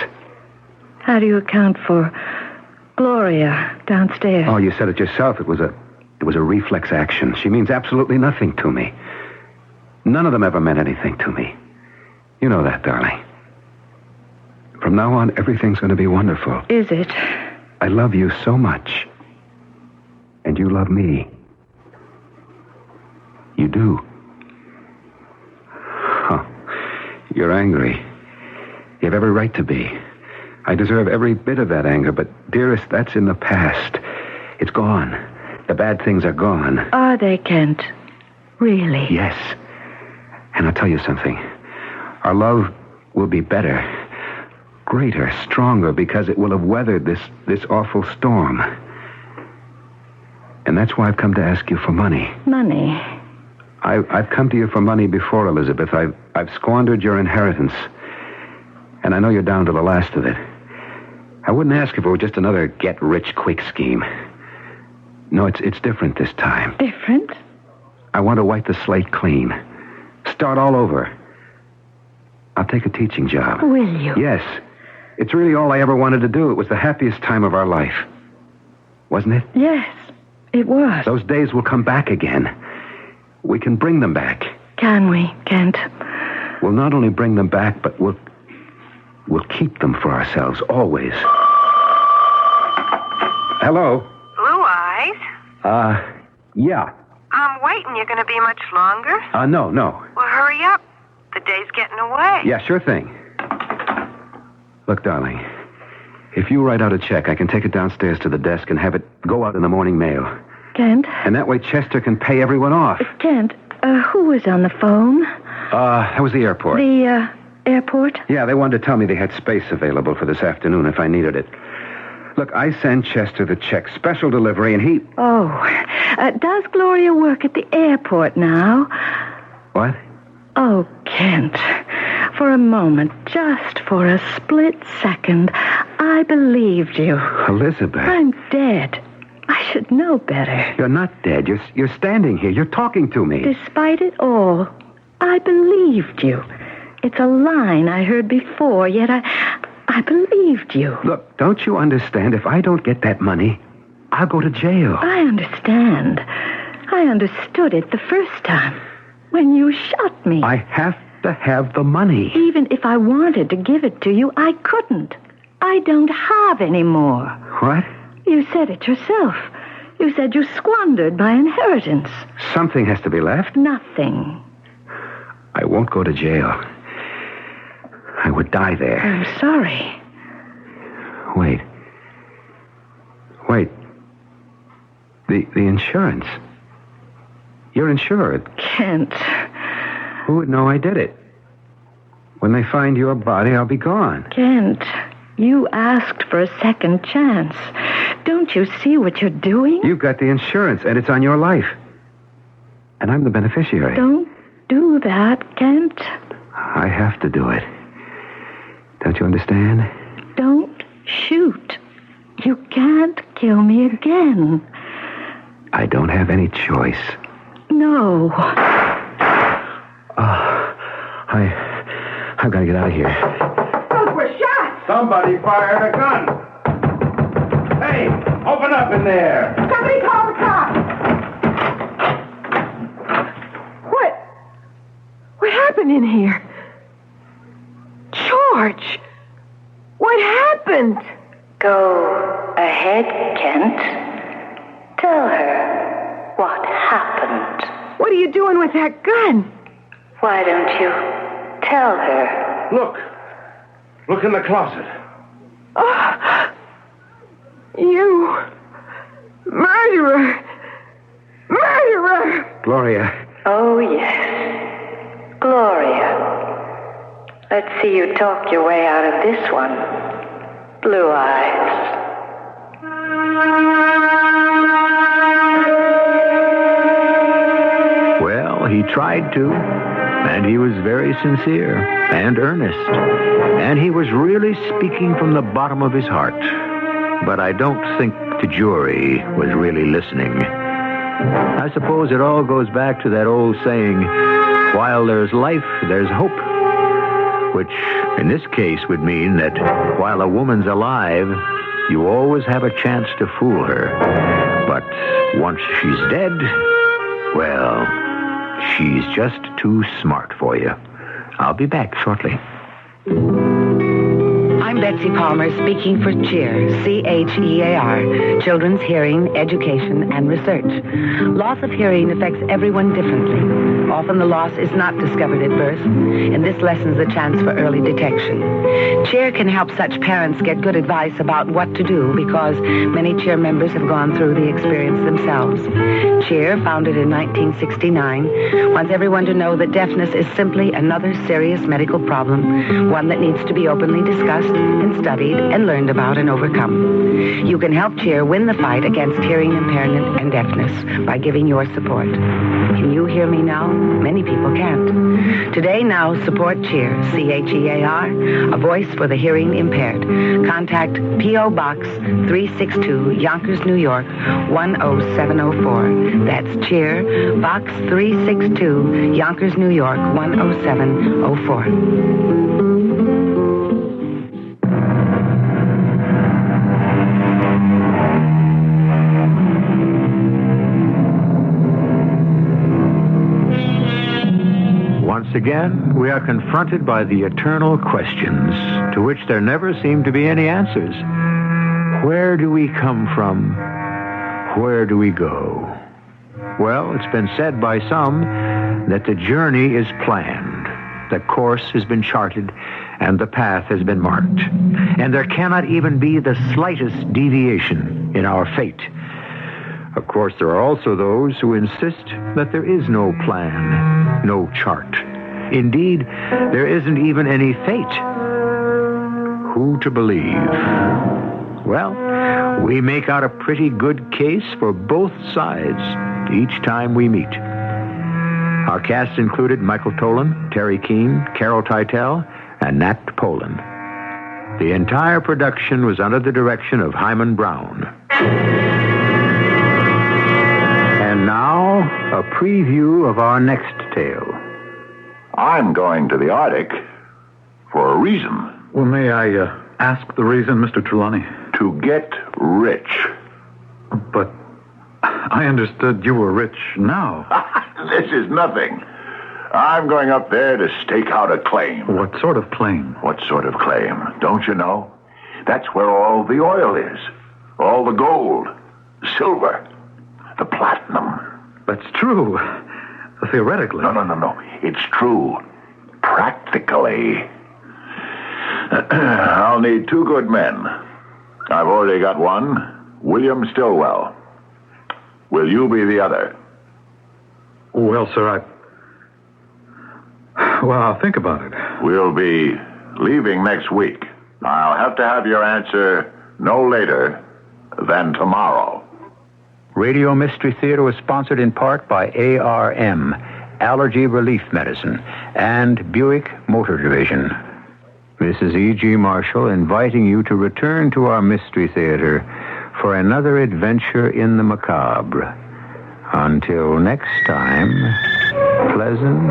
How do you account for Gloria downstairs? Oh, you said it yourself. It was a reflex action. She means absolutely nothing to me. None of them ever meant anything to me. You know that, darling. From now on, everything's going to be wonderful. Is it? I love you so much. And you love me. You do. Huh. You're angry. You have every right to be. I deserve every bit of that anger, but, dearest, that's in the past. It's gone. The bad things are gone. Are they, Kent? Really? Yes. And I'll tell you something. Our love will be better, greater, stronger, because it will have weathered this awful storm. And that's why I've come to ask you for money. Money? I've come to you for money before, Elizabeth. I've squandered your inheritance. And I know you're down to the last of it. I wouldn't ask if it were just another get-rich-quick scheme. No, it's different this time. Different? I want to wipe the slate clean. Start all over. I'll take a teaching job. Will you? Yes. It's really all I ever wanted to do. It was the happiest time of our life. Wasn't it? Yes, it was. Those days will come back again. We can bring them back. Can we, Kent? We'll not only bring them back, but we'll keep them for ourselves, always. Hello? Blue Eyes? Yeah. I'm waiting. You're going to be much longer? No. Well, hurry up. The day's getting away. Yeah, sure thing. Look, darling, if you write out a check, I can take it downstairs to the desk and have it go out in the morning mail. Kent? And that way Chester can pay everyone off. Kent, who was on the phone? That was the airport. The, airport? Yeah, they wanted to tell me they had space available for this afternoon if I needed it. Look, I send Chester the check, special delivery, and he... Oh, does Gloria work at the airport now? What? Oh, Kent, For a moment, just for a split second, I believed you. Elizabeth. I'm dead. I should know better. You're not dead. You're standing here. You're talking to me. Despite it all, I believed you. It's a line I heard before, yet I believed you. Look, don't you understand? If I don't get that money, I'll go to jail. I understand. I understood it the first time, when you shot me. I have to have the money. Even if I wanted to give it to you, I couldn't. I don't have any more. What? You said it yourself. You said you squandered my inheritance. Something has to be left. Nothing. I won't go to jail. I would die there. I'm sorry. Wait. The insurance. You're insured. Kent. Who would know I did it? When they find your body, I'll be gone. Kent, you asked for a second chance. Don't you see what you're doing? You've got the insurance, and it's on your life. And I'm the beneficiary. Don't do that, Kent. I have to do it. Don't you understand? Don't shoot. You can't kill me again. I don't have any choice. No. I've got to get out of here. Those were shots! Somebody fired a gun. Hey, open up in there. Somebody call the cops. What happened in here? George, what happened? Go ahead, Kent. Tell her what happened. What are you doing with that gun? Why don't you tell her? Look in the closet. Oh, you murderer! Murderer! Gloria. Oh, yes. Gloria. Let's see you talk your way out of this one. Blue Eyes. Well, he tried to, and he was very sincere and earnest, and he was really speaking from the bottom of his heart. But I don't think the jury was really listening. I suppose it all goes back to that old saying, while there's life, there's hope. Which, in this case, would mean that while a woman's alive, you always have a chance to fool her. But once she's dead, well, she's just too smart for you. I'll be back shortly. I'm Betsy Palmer speaking for CHEER, C-H-E-A-R, Children's Hearing, Education, and Research. Loss of hearing affects everyone differently. Often the loss is not discovered at birth, and this lessens the chance for early detection. CHEER can help such parents get good advice about what to do because many CHEER members have gone through the experience themselves. CHEER, founded in 1969, wants everyone to know that deafness is simply another serious medical problem, one that needs to be openly discussed and studied and learned about and overcome. You can help CHEER win the fight against hearing impairment and deafness by giving your support. Can you hear me now? Many people can't. Today, now, support CHEER, C-H-E-A-R, a voice for the hearing impaired. Contact P.O. Box 362, Yonkers, New York, 10704. That's CHEER, Box 362, Yonkers, New York, 10704. Once again, we are confronted by the eternal questions to which there never seem to be any answers. Where do we come from? Where do we go? Well, it's been said by some that the journey is planned, the course has been charted, and the path has been marked. And there cannot even be the slightest deviation in our fate. Of course, there are also those who insist that there is no plan, no chart. Indeed, there isn't even any fate. Who to believe? Well, we make out a pretty good case for both sides each time we meet. Our cast included Michael Tolan, Terry Keane, Carol Teitel, and Nat Polan. The entire production was under the direction of Hyman Brown. And now, a preview of our next tale. I'm going to the Arctic for a reason. Well, may I ask the reason, Mr. Trelawney? To get rich. But I understood you were rich now. This is nothing. I'm going up there to stake out a claim. What sort of claim? What sort of claim? Don't you know? That's where all the oil is. All the gold, silver, the platinum. That's true. Theoretically. No. It's true. Practically. I'll need 2 good men. I've already got one, William Stillwell. Will you be the other? Well, sir, I'll think about it. We'll be leaving next week. I'll have to have your answer no later than tomorrow. Radio Mystery Theater was sponsored in part by ARM, Allergy Relief Medicine, and Buick Motor Division. This is E.G. Marshall inviting you to return to our Mystery Theater for another adventure in the macabre. Until next time, pleasant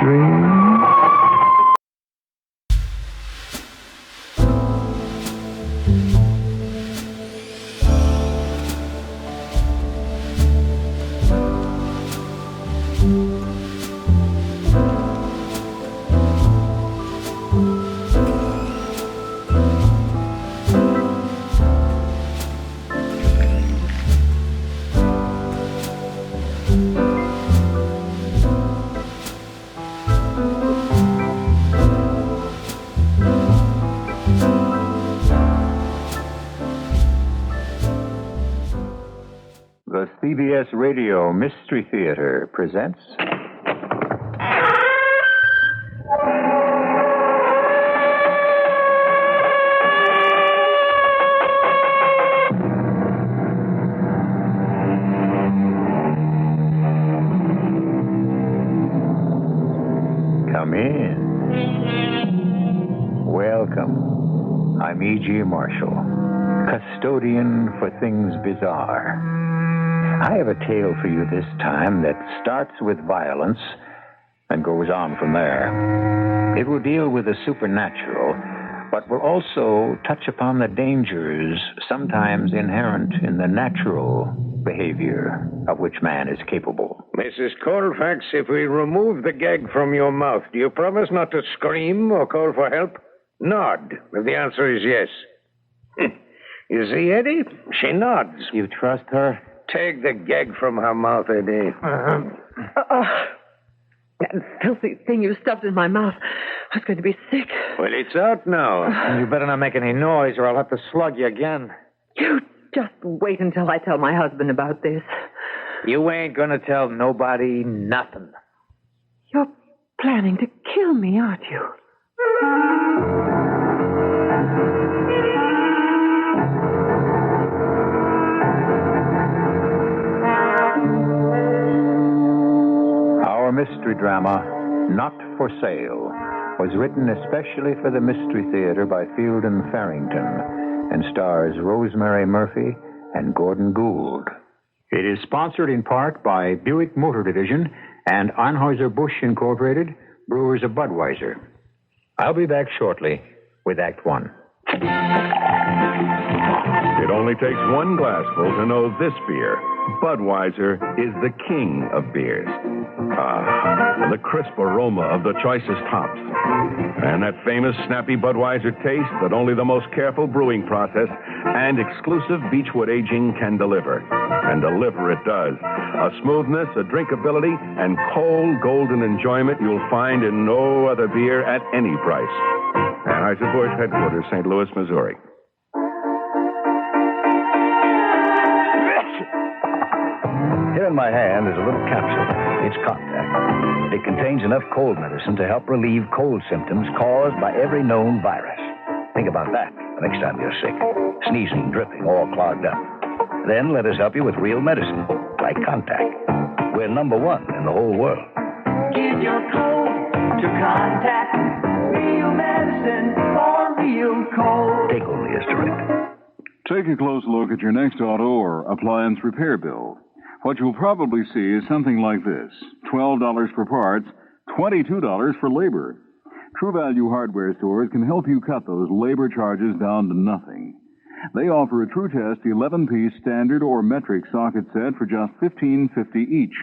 dreams. The CBS Radio Mystery Theater presents... Come in. Welcome. I'm E.G. Marshall, custodian for things bizarre. I have a tale for you this time that starts with violence and goes on from there. It will deal with the supernatural, but will also touch upon the dangers sometimes inherent in the natural behavior of which man is capable. Mrs. Colfax, if we remove the gag from your mouth, do you promise not to scream or call for help? Nod, if the answer is yes. You see, Eddie? She nods. You trust her? Take the gag from her mouth, Eddie. That filthy thing you stuffed in my mouth. I was going to be sick. Well, it's out now. You better not make any noise or I'll have to slug you again. You just wait until I tell my husband about this. You ain't gonna tell nobody nothing. You're planning to kill me, aren't you? Our mystery drama, Not for Sale, was written especially for the Mystery Theater by Field and Farrington and stars Rosemary Murphy and Gordon Gould. It is sponsored in part by Buick Motor Division and Anheuser-Busch Incorporated, brewers of Budweiser. I'll be back shortly with Act One. It only takes one glassful to know this beer. Budweiser is the king of beers. The crisp aroma of the choicest hops. And that famous snappy Budweiser taste that only the most careful brewing process and exclusive Beechwood aging can deliver. And deliver it does. A smoothness, a drinkability, and cold golden enjoyment you'll find in no other beer at any price. Anheuser-Busch headquarters, St. Louis, Missouri. Here in my hand is a little capsule. It's Contact. It contains enough cold medicine to help relieve cold symptoms caused by every known virus. Think about that the next time you're sick. Sneezing, dripping, all clogged up. Then let us help you with real medicine, like Contact. We're #1 in the whole world. when you're cold to contact real medicine for real cold. Take only as direct. Take a close look at your next auto or appliance repair bill. What you'll probably see is something like this. $12 for parts, $22 for labor. True Value hardware stores can help you cut those labor charges down to nothing. They offer a True Test 11-piece standard or metric socket set for just $15.50 each,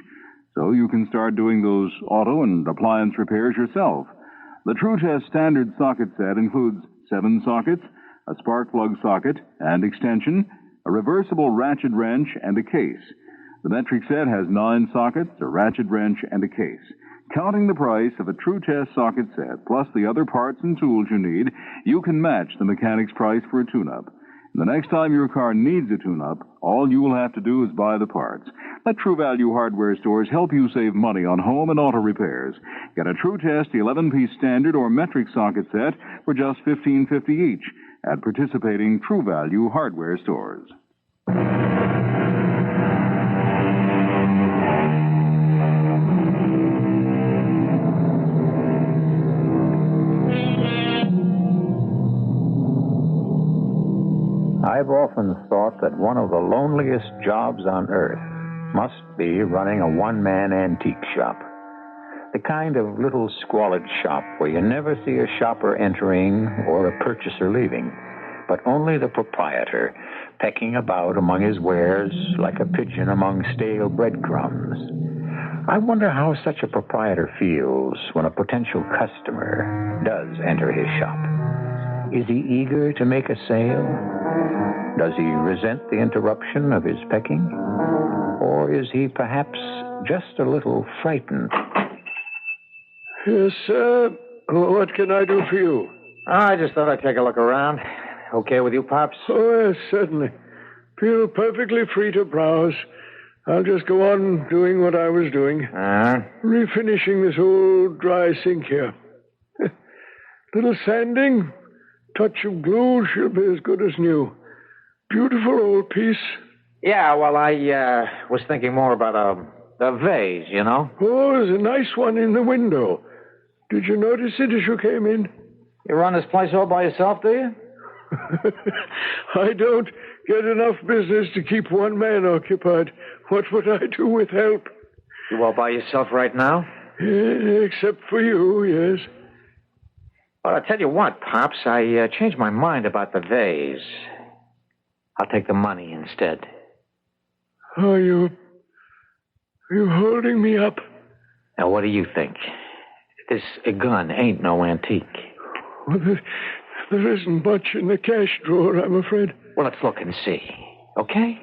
so you can start doing those auto and appliance repairs yourself. The True Test standard socket set includes 7 sockets, a spark plug socket and extension, a reversible ratchet wrench, and a case. The metric set has 9 sockets, a ratchet wrench, and a case. Counting the price of a True Test socket set, plus the other parts and tools you need, you can match the mechanic's price for a tune-up. And the next time your car needs a tune-up, all you will have to do is buy the parts. Let True Value hardware stores help you save money on home and auto repairs. Get a True Test 11-piece standard or metric socket set for just $15.50 each at participating True Value hardware stores. I've often thought that one of the loneliest jobs on earth must be running a one-man antique shop. The kind of little squalid shop where you never see a shopper entering or a purchaser leaving, but only the proprietor pecking about among his wares like a pigeon among stale breadcrumbs. I wonder how such a proprietor feels when a potential customer does enter his shop. Is he eager to make a sale? Does he resent the interruption of his pecking? Or is he perhaps just a little frightened? Yes, sir. What can I do for you? I just thought I'd take a look around. Okay with you, Pops? Oh, yes, certainly. Feel perfectly free to browse. I'll just go on doing what I was doing. Refinishing this old dry sink here. Little sanding, touch of glue, she'll be as good as new. Beautiful old piece. Yeah, well, I was thinking more about a vase, you know. Oh, there's a nice one in the window. Did you notice it as you came in? You run this place all by yourself, do you? I don't get enough business to keep one man occupied. What would I do with help? You all by yourself right now? Except for you, yes. Well, I'll tell you what, Pops. I changed my mind about the vase. I'll take the money instead. Are you holding me up? Now, what do you think? This gun ain't no antique. Well, there isn't much in the cash drawer, I'm afraid. Well, let's look and see, okay?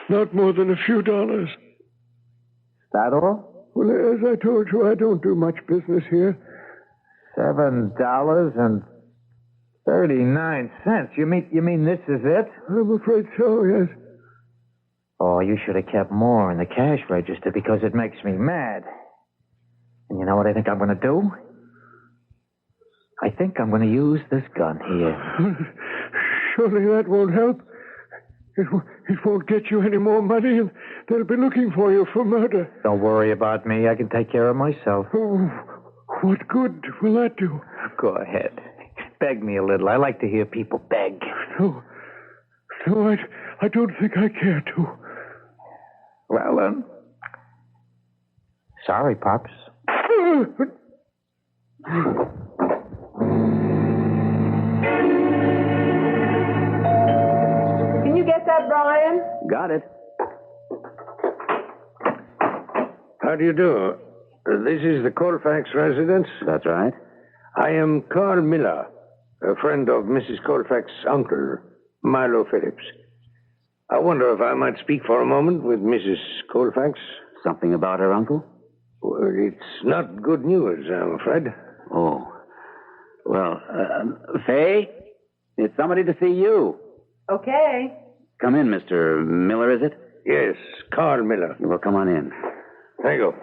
Not more than a few dollars. That all? Well, as I told you, I don't do much business here. $7.39. You mean this is it? I'm afraid so, yes. Oh, you should have kept more in the cash register because it makes me mad. And you know what I think I'm going to do? I think I'm going to use this gun here. Surely that won't help. It won't get you any more money, and they'll be looking for you for murder. Don't worry about me. I can take care of myself. Oh, what good will that do? Go ahead. Beg me a little. I like to hear people beg. No, I don't think I care to. Well, then. Sorry, Pops. Can you get that, Brian? Got it. How do you do? This is the Colfax residence? That's right. I am Carl Miller, a friend of Mrs. Colfax's uncle, Milo Phillips. I wonder if I might speak for a moment with Mrs. Colfax. Something about her uncle? Well, it's not good news, I'm afraid. Oh. Well, Faye, it's somebody to see you. Okay. Come in, Mr. Miller, is it? Yes, Carl Miller. Well, come on in. Thank you.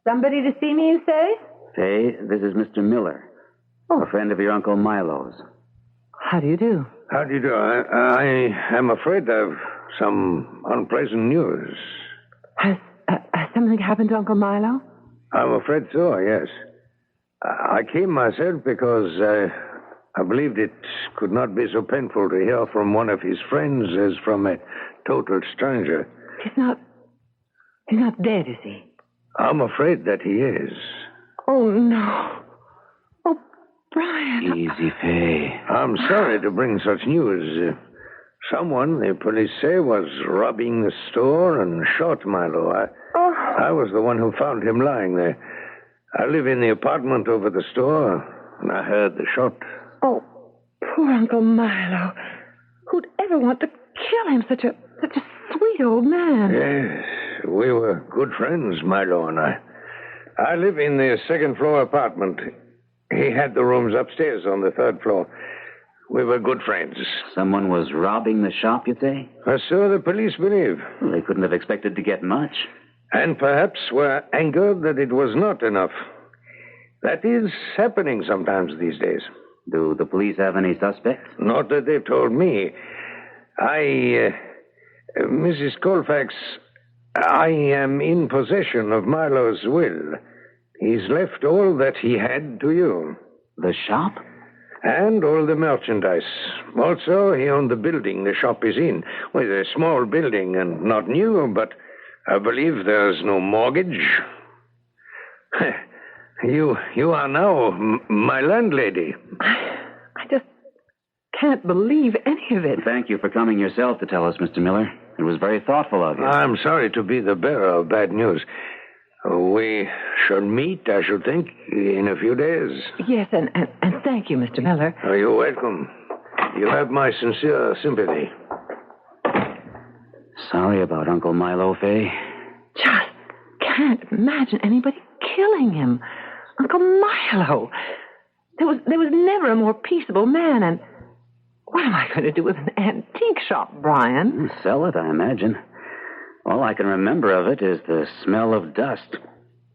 Somebody to see me, you say? Faye, this is Mr. Miller, a friend of your Uncle Milo's. How do you do? How do you do? I am afraid I've some unpleasant news. something happened to Uncle Milo? I'm afraid so, yes. I came myself because I believed it could not be so painful to hear from one of his friends as from a total stranger. He's not dead, is he? I'm afraid that he is. Oh, no. Oh, Brian. Easy, Fay. I'm sorry to bring such news. Someone, the police say, was robbing the store and shot Milo. I was the one who found him lying there. I live in the apartment over the store, and I heard the shot. Oh, poor Uncle Milo. Who'd ever want to kill him? Such a sweet old man. Yes, we were good friends, Milo and I. I live in the second-floor apartment. He had the rooms upstairs on the third floor. We were good friends. Someone was robbing the shop, you say? So the police believe. Well, they couldn't have expected to get much. And perhaps were angered that it was not enough. That is happening sometimes these days. Do the police have any suspects? Not that they've told me. Mrs. Colfax, I am in possession of Milo's will. He's left all that he had to you. The shop? And all the merchandise. Also, he owned the building the shop is in. Well, it's a small building and not new, but I believe there's no mortgage. You are now my landlady. I just can't believe any of it. Thank you for coming yourself to tell us, Mr. Miller. It was very thoughtful of you. I'm sorry to be the bearer of bad news. We shall meet, I should think, in a few days. Yes, and thank you, Mr. Miller. You're welcome. You have my sincere sympathy. Sorry about Uncle Milo, Fay. Just can't imagine anybody killing him. Uncle Milo. There was never a more peaceable man, and what am I going to do with an antique shop, Brian? Sell it, I imagine. All I can remember of it is the smell of dust.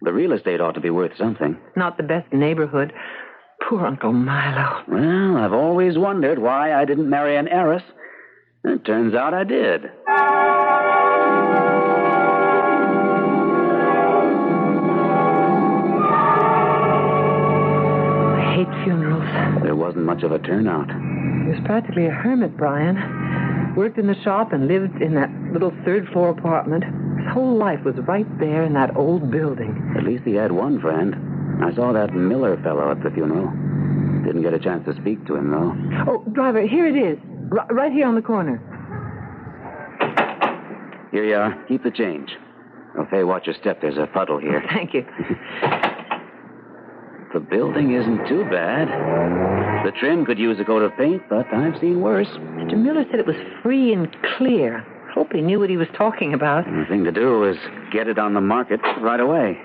The real estate ought to be worth something. Not the best neighborhood. Poor Uncle Milo. Well, I've always wondered why I didn't marry an heiress. It turns out I did. I hate funerals. There wasn't much of a turnout. He was practically a hermit, Brian. Worked in the shop and lived in that little third-floor apartment. His whole life was right there in that old building. At least he had one friend. I saw that Miller fellow at the funeral. Didn't get a chance to speak to him, though. Oh, driver, here it is. Right here on the corner. Here you are. Keep the change. Oh, Fay, watch your step. There's a puddle here. Thank you. The building isn't too bad. The trim could use a coat of paint, but I've seen worse. Mr. Miller said it was free and clear. Hope he knew what he was talking about. The thing to do is get it on the market right away.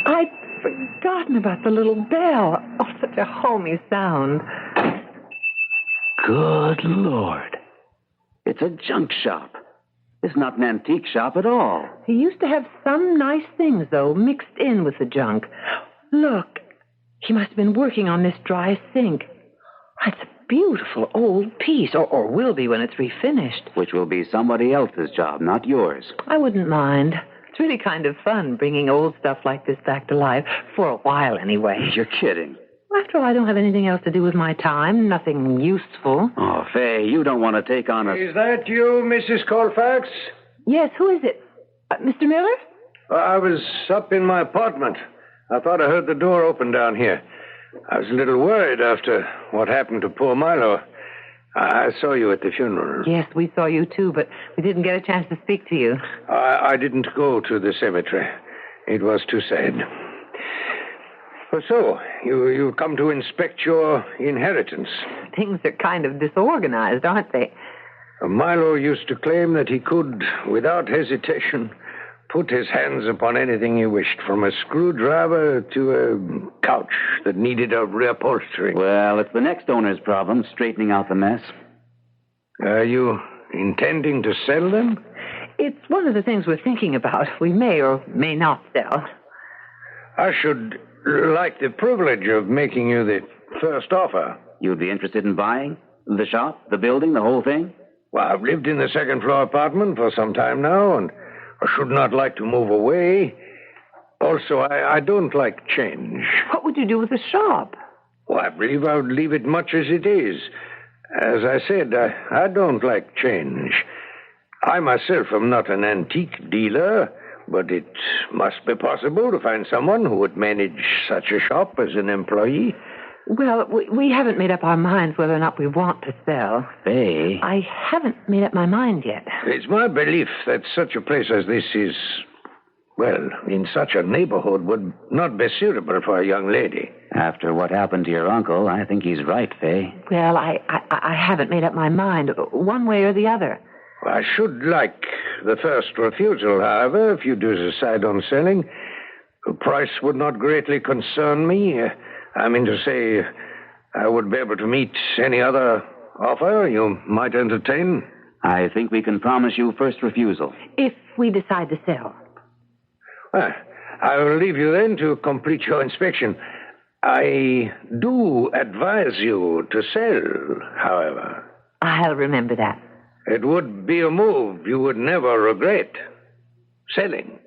I'd forgotten about the little bell. Oh, such a homey sound. Good Lord. It's a junk shop. It's not an antique shop at all. He used to have some nice things, though, mixed in with the junk. Look, he must have been working on this dry sink. It's a beautiful old piece, or will be when it's refinished. Which will be somebody else's job, not yours. I wouldn't mind. It's really kind of fun bringing old stuff like this back to life, for a while anyway. You're kidding. After all, I don't have anything else to do with my time, nothing useful. Oh, Fay, you don't want to take on a... Is that you, Mrs. Colfax? Yes, who is it? Mr. Miller? I was up in my apartment. I thought I heard the door open down here. I was a little worried after what happened to poor Milo. I saw you at the funeral. Yes, we saw you too, but we didn't get a chance to speak to you. I didn't go to the cemetery. It was too sad. So, you've come to inspect your inheritance. Things are kind of disorganized, aren't they? Milo used to claim that he could, without hesitation, put his hands upon anything he wished, from a screwdriver to a couch that needed a reupholstering. Well, it's the next owner's problem, straightening out the mess. Are you intending to sell them? It's one of the things we're thinking about. We may or may not sell. I should like the privilege of making you the first offer. You'd be interested in buying? The shop, the building, the whole thing? Well, I've lived in the second-floor apartment for some time now, and I should not like to move away. Also, I don't like change. What would you do with the shop? Well, I believe I would leave it much as it is. As I said, I don't like change. I myself am not an antique dealer, but it must be possible to find someone who would manage such a shop as an employee. Well, we haven't made up our minds whether or not we want to sell. Faye. I haven't made up my mind yet. It's my belief that such a place as this is, well, in such a neighborhood would not be suitable for a young lady. After what happened to your uncle, I think he's right, Faye. Well, I haven't made up my mind, one way or the other. I should like the first refusal, however, if you do decide on selling. The price would not greatly concern me. I mean to say, I would be able to meet any other offer you might entertain. I think we can promise you first refusal. If we decide to sell. Well, I will leave you then to complete your inspection. I do advise you to sell, however. I'll remember that. It would be a move you would never regret. Selling.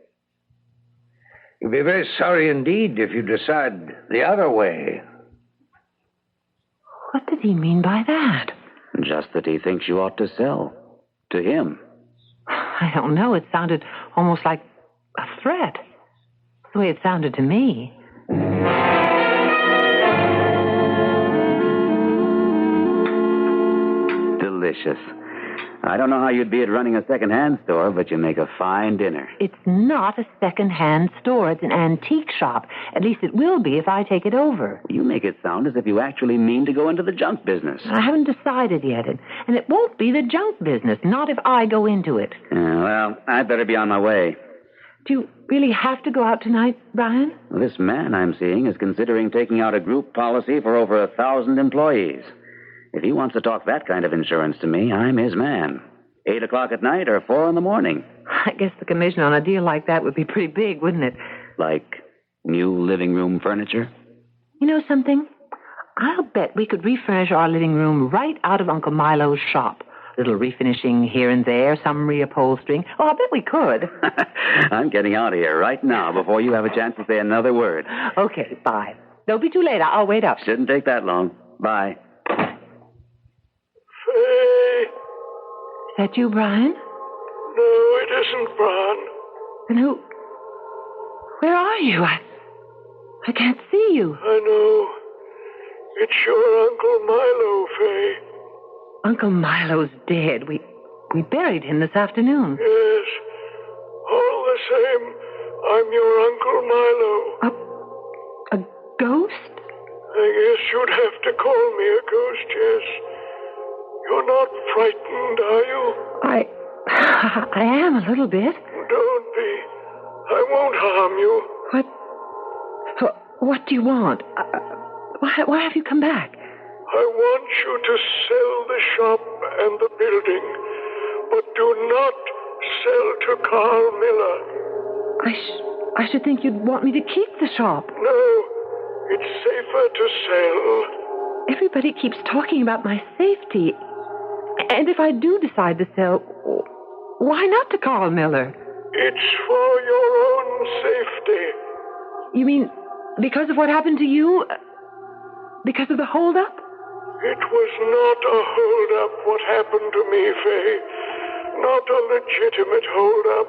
You'll be very sorry indeed if you decide the other way. What did he mean by that? Just that he thinks you ought to sell. To him. I don't know. It sounded almost like a threat. The way it sounded to me. Delicious. I don't know how you'd be at running a second-hand store, but you make a fine dinner. It's not a second-hand store. It's an antique shop. At least it will be if I take it over. You make it sound as if you actually mean to go into the junk business. I haven't decided yet. And it won't be the junk business, not if I go into it. Well, I'd better be on my way. Do you really have to go out tonight, Brian? This man I'm seeing is considering taking out a group policy for over 1,000 employees. If he wants to talk that kind of insurance to me, I'm his man. 8 o'clock at night or 4 in the morning. I guess the commission on a deal like that would be pretty big, wouldn't it? Like new living room furniture? You know something? I'll bet we could refurnish our living room right out of Uncle Milo's shop. Little refinishing here and there, some reupholstering. Oh, I bet we could. I'm getting out of here right now before you have a chance to say another word. Okay, bye. Don't be too late. I'll wait up. Shouldn't take that long. Bye. Faye. Is that you, Brian? No, it isn't, Brian. Then who? Where are you? I can't see you. I know. It's your Uncle Milo, Faye. Uncle Milo's dead. We buried him this afternoon. Yes. All the same, I'm your Uncle Milo. A ghost? I guess you'd have to call me a ghost, yes. You're not frightened, are you? I am a little bit. Don't be. I won't harm you. What do you want? Why have you come back? I want you to sell the shop and the building, but do not sell to Carl Miller. I should think you'd want me to keep the shop. No, it's safer to sell. Everybody keeps talking about my safety. And if I do decide to sell, why not to Carl Miller? It's for your own safety. You mean because of what happened to you? Because of the holdup? It was not a holdup what happened to me, Faye. Not a legitimate holdup.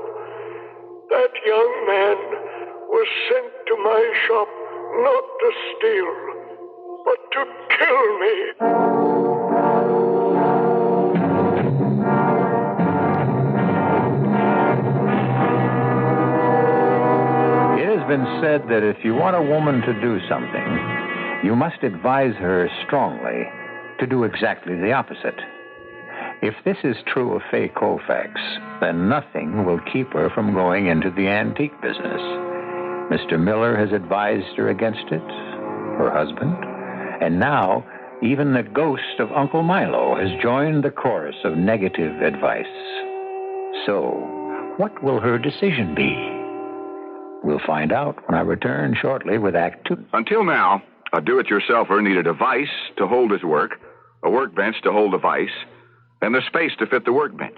That young man was sent to my shop not to steal, but to kill me. It has been said that if you want a woman to do something, you must advise her strongly to do exactly the opposite. If this is true of Faye Colfax, then nothing will keep her from going into the antique business. Mr. Miller has advised her against it, her husband, and now even the ghost of Uncle Milo has joined the chorus of negative advice. So, what will her decision be? We'll find out when I return shortly with Act 2. Until now, a do-it-yourselfer needed a vise to hold his work, a workbench to hold the vise, and the space to fit the workbench.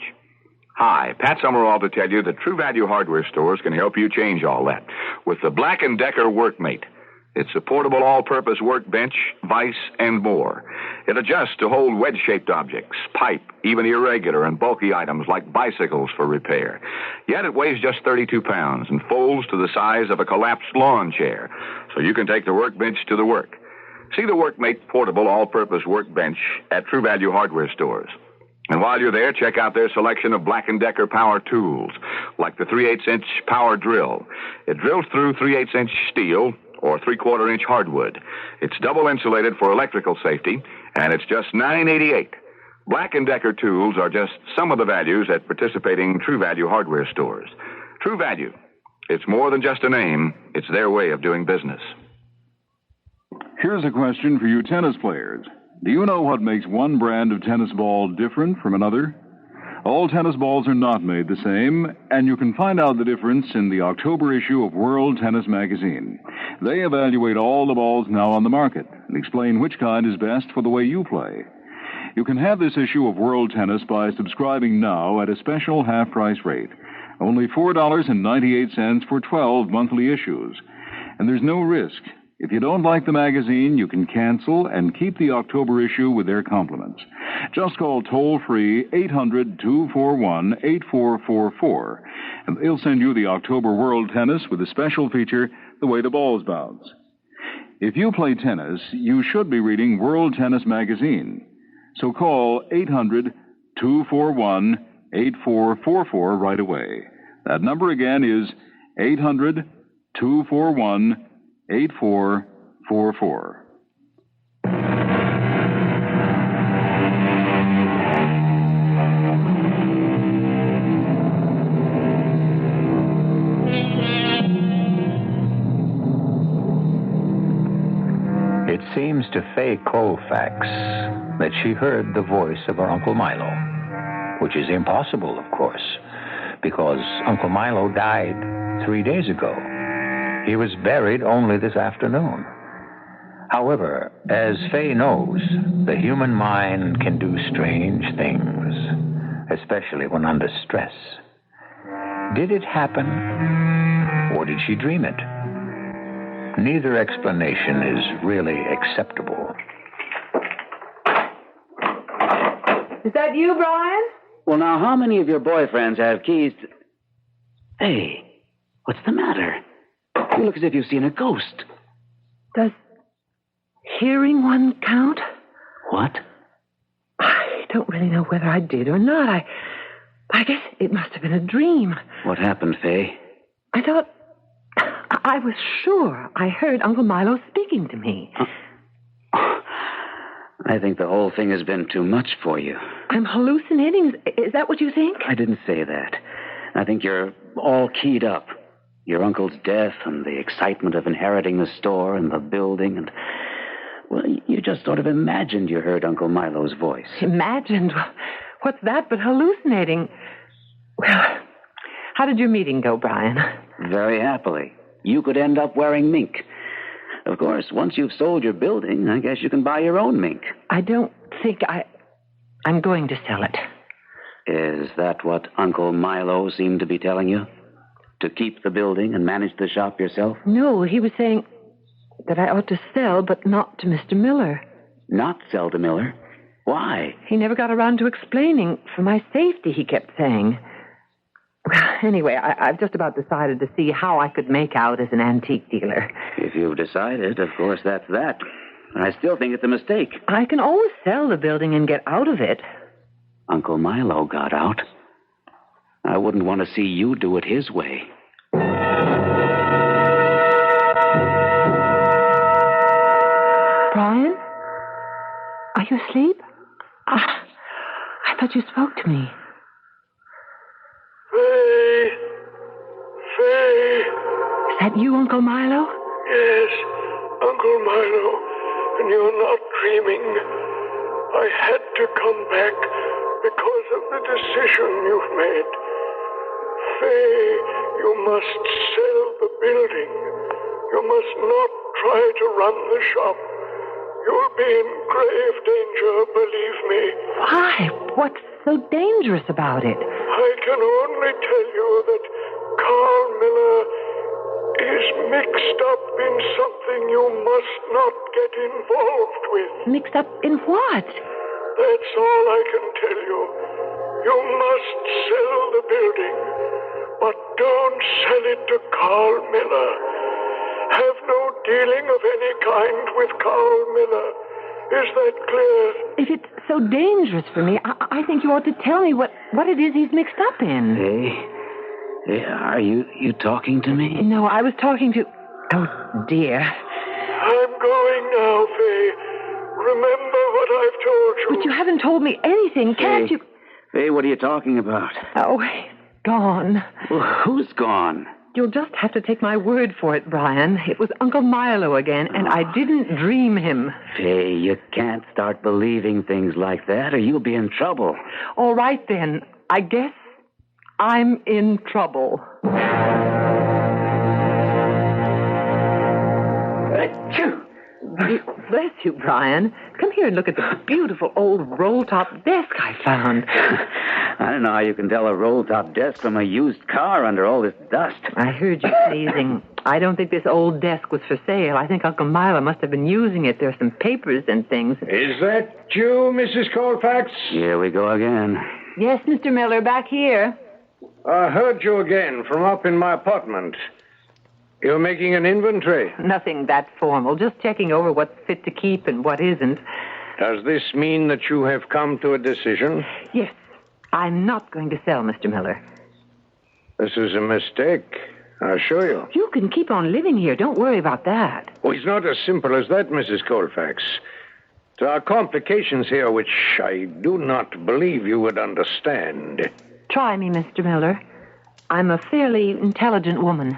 Hi, Pat Summerall to tell you that True Value Hardware stores can help you change all that with the Black & Decker Workmate. It's a portable all-purpose workbench, vise, and more. It adjusts to hold wedge-shaped objects, pipe, even irregular and bulky items like bicycles for repair. Yet it weighs just 32 pounds and folds to the size of a collapsed lawn chair, so you can take the workbench to the work. See the Workmate portable all-purpose workbench at True Value Hardware stores. And while you're there, check out their selection of Black & Decker power tools, like the 3/8-inch power drill. It drills through 3/8-inch steel or 3/4-inch hardwood. It's double insulated for electrical safety, and it's just $9.88. Black & Decker tools are just some of the values at participating True Value Hardware stores. True Value. It's more than just a name. It's their way of doing business. Here's a question for you tennis players. Do you know what makes one brand of tennis ball different from another? All tennis balls are not made the same, and you can find out the difference in the October issue of World Tennis Magazine. They evaluate all the balls now on the market and explain which kind is best for the way you play. You can have this issue of World Tennis by subscribing now at a special half-price rate. Only $4.98 for 12 monthly issues. And there's no risk. If you don't like the magazine, you can cancel and keep the October issue with their compliments. Just call toll-free 800-241-8444, and they'll send you the October World Tennis with a special feature, The Way the Balls Bounce. If you play tennis, you should be reading World Tennis Magazine. So call 800-241-8444 right away. That number again is 800-241-8444. It seems to Fay Colfax that she heard the voice of her Uncle Milo, which is impossible, of course, because Uncle Milo died 3 days ago. He was buried only this afternoon. However, as Fay knows, the human mind can do strange things, especially when under stress. Did it happen, or did she dream it? Neither explanation is really acceptable. Is that you, Brian? Well, now, how many of your boyfriends have keys to... Hey, what's the matter? You look as if you've seen a ghost. Does hearing one count? What? I don't really know whether I did or not. I guess it must have been a dream. What happened, Fay? I was sure I heard Uncle Milo speaking to me. I think the whole thing has been too much for you. I'm hallucinating? Is that what you think? I didn't say that. I think you're all keyed up. Your uncle's death and the excitement of inheriting the store and the building and... Well, you just sort of imagined you heard Uncle Milo's voice. Imagined? What's that but hallucinating? Well, how did your meeting go, Brian? Very happily. You could end up wearing mink. Of course, once you've sold your building, I guess you can buy your own mink. I don't think I'm going to sell it. Is that what Uncle Milo seemed to be telling you? To keep the building and manage the shop yourself? No, he was saying that I ought to sell, but not to Mr. Miller. Not sell to Miller? Why? He never got around to explaining. For my safety, he kept saying. Anyway, I've just about decided to see how I could make out as an antique dealer. If you've decided, of course, that's that. I still think it's a mistake. I can always sell the building and get out of it. Uncle Milo got out. I wouldn't want to see you do it his way. Brian? Are you asleep? I thought you spoke to me. Fay. Is that you, Uncle Milo? Yes, Uncle Milo. And you're not dreaming. I had to come back because of the decision you've made. Fay, you must sell the building. You must not try to run the shop. You'll be in grave danger, believe me. Why? What's so dangerous about it? I can only tell you that Carl Miller is mixed up in something you must not get involved with. Mixed up in what? That's all I can tell you. You must sell the building, but don't sell it to Carl Miller. Have no dealing of any kind with Carl Miller. Is that clear? If it's so dangerous for me, I think you ought to tell me what it is he's mixed up in. Hey, are you talking to me? No, I was talking to... Oh, dear. I'm going now, Faye. Remember what I've told you. But you haven't told me anything, can't you? Faye, what are you talking about? Oh, he's gone. Well, who's gone? You'll just have to take my word for it, Brian. It was Uncle Milo again, and I didn't dream him. Faye, you can't start believing things like that, or you'll be in trouble. All right, then. I guess I'm in trouble. Bless you, Brian. Come here and look at the beautiful old roll-top desk I found. I don't know how you can tell a roll-top desk from a used car under all this dust. I heard you sneezing. I don't think this old desk was for sale. I think Uncle Milo must have been using it. There's some papers and things. Is that you, Mrs. Colfax? Here we go again. Yes, Mr. Miller, back here. I heard you again from up in my apartment. You're making an inventory? Nothing that formal. Just checking over what's fit to keep and what isn't. Does this mean that you have come to a decision? Yes. I'm not going to sell, Mr. Miller. This is a mistake, I assure you. You can keep on living here. Don't worry about that. Oh, it's not as simple as that, Mrs. Colfax. There are complications here which I do not believe you would understand. Try me, Mr. Miller. I'm a fairly intelligent woman.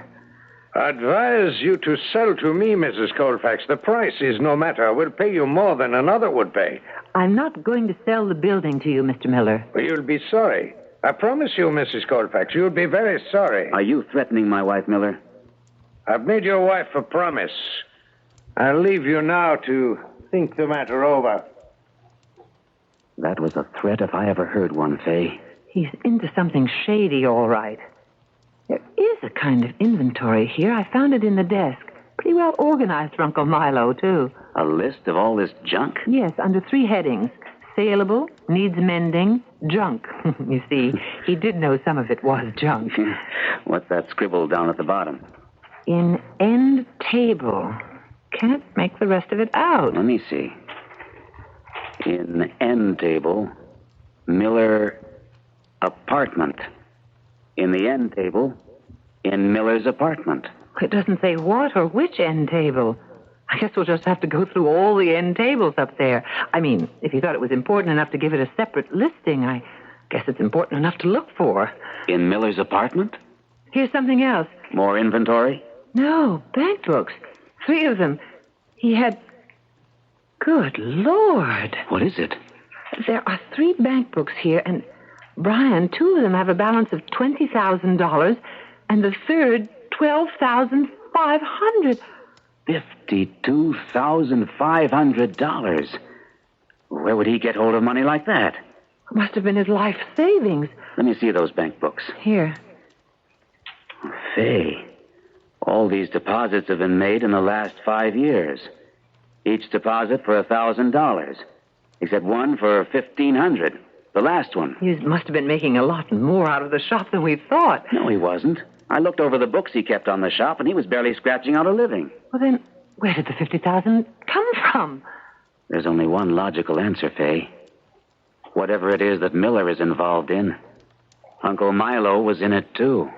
I advise you to sell to me, Mrs. Colfax. The price is no matter. I will pay you more than another would pay. I'm not going to sell the building to you, Mr. Miller. Well, you'll be sorry. I promise you, Mrs. Colfax, you'll be very sorry. Are you threatening my wife, Miller? I've made your wife a promise. I'll leave you now to think the matter over. That was a threat if I ever heard one, Faye. He's into something shady, all right. There is a kind of inventory here. I found it in the desk. Pretty well organized for Uncle Milo, too. A list of all this junk? Yes, under 3 headings. Saleable, needs mending, junk. You see, he did know some of it was junk. What's that scribbled down at the bottom? In end table. Can't make the rest of it out. Let me see. In end table, Miller apartment. In the end table, in Miller's apartment. It doesn't say what or which end table. I guess we'll just have to go through all the end tables up there. I mean, if you thought it was important enough to give it a separate listing, I guess it's important enough to look for. In Miller's apartment? Here's something else. More inventory? No, bank books. 3 of them. He had... Good Lord. What is it? There are 3 bank books here, and... Brian, 2 of them have a balance of $20,000, and the third, $12,500. $52,500. Where would he get hold of money like that? Must have been his life savings. Let me see those bank books. Here. Faye, all these deposits have been made in the last 5 years. Each deposit for $1,000, except one for $1,500. The last one. He must have been making a lot more out of the shop than we thought. No, he wasn't. I looked over the books he kept on the shop, and he was barely scratching out a living. Well, then, where did the $50,000 come from? There's only one logical answer, Faye. Whatever it is that Miller is involved in, Uncle Milo was in it, too.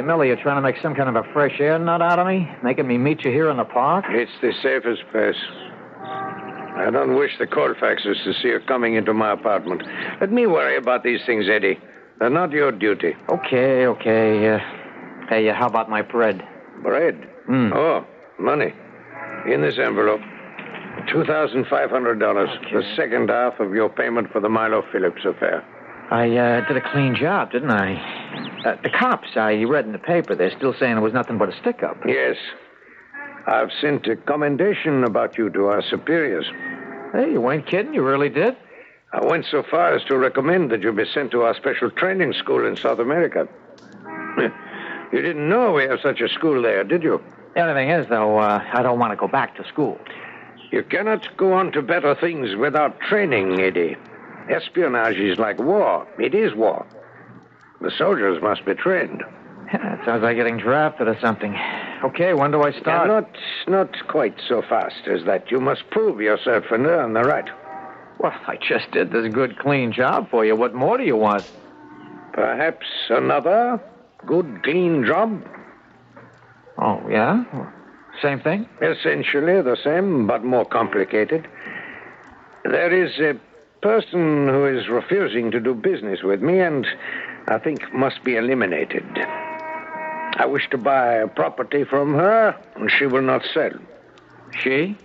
Miller, you're trying to make some kind of a fresh air nut out of me? Making me meet you here in the park? It's the safest place. I don't wish the Colfaxes to see you coming into my apartment. Let me worry about these things, Eddie. They're not your duty. Okay. Hey, how about my bread? Bread? Oh, money. In this envelope. $2,500. Okay. The second half of your payment for the Milo Phillips affair. I did a clean job, didn't I? The cops, I read in the paper, they're still saying it was nothing but a stick-up. Yes. I've sent a commendation about you to our superiors. Hey, you weren't kidding. You really did? I went so far as to recommend that you be sent to our special training school in South America. You didn't know we have such a school there, did you? The only thing is, though, I don't want to go back to school. You cannot go on to better things without training, Eddie. Espionage is like war. It is war. The soldiers must be trained. It sounds like getting drafted or something. Okay, when do I start? Not quite so fast as that. You must prove yourself and earn the right. Well, I just did this good, clean job for you. What more do you want? Perhaps another good, clean job? Oh, yeah? Same thing? Essentially the same, but more complicated. There is a person who is refusing to do business with me and I think must be eliminated. I wish to buy a property from her, and she will not sell. She?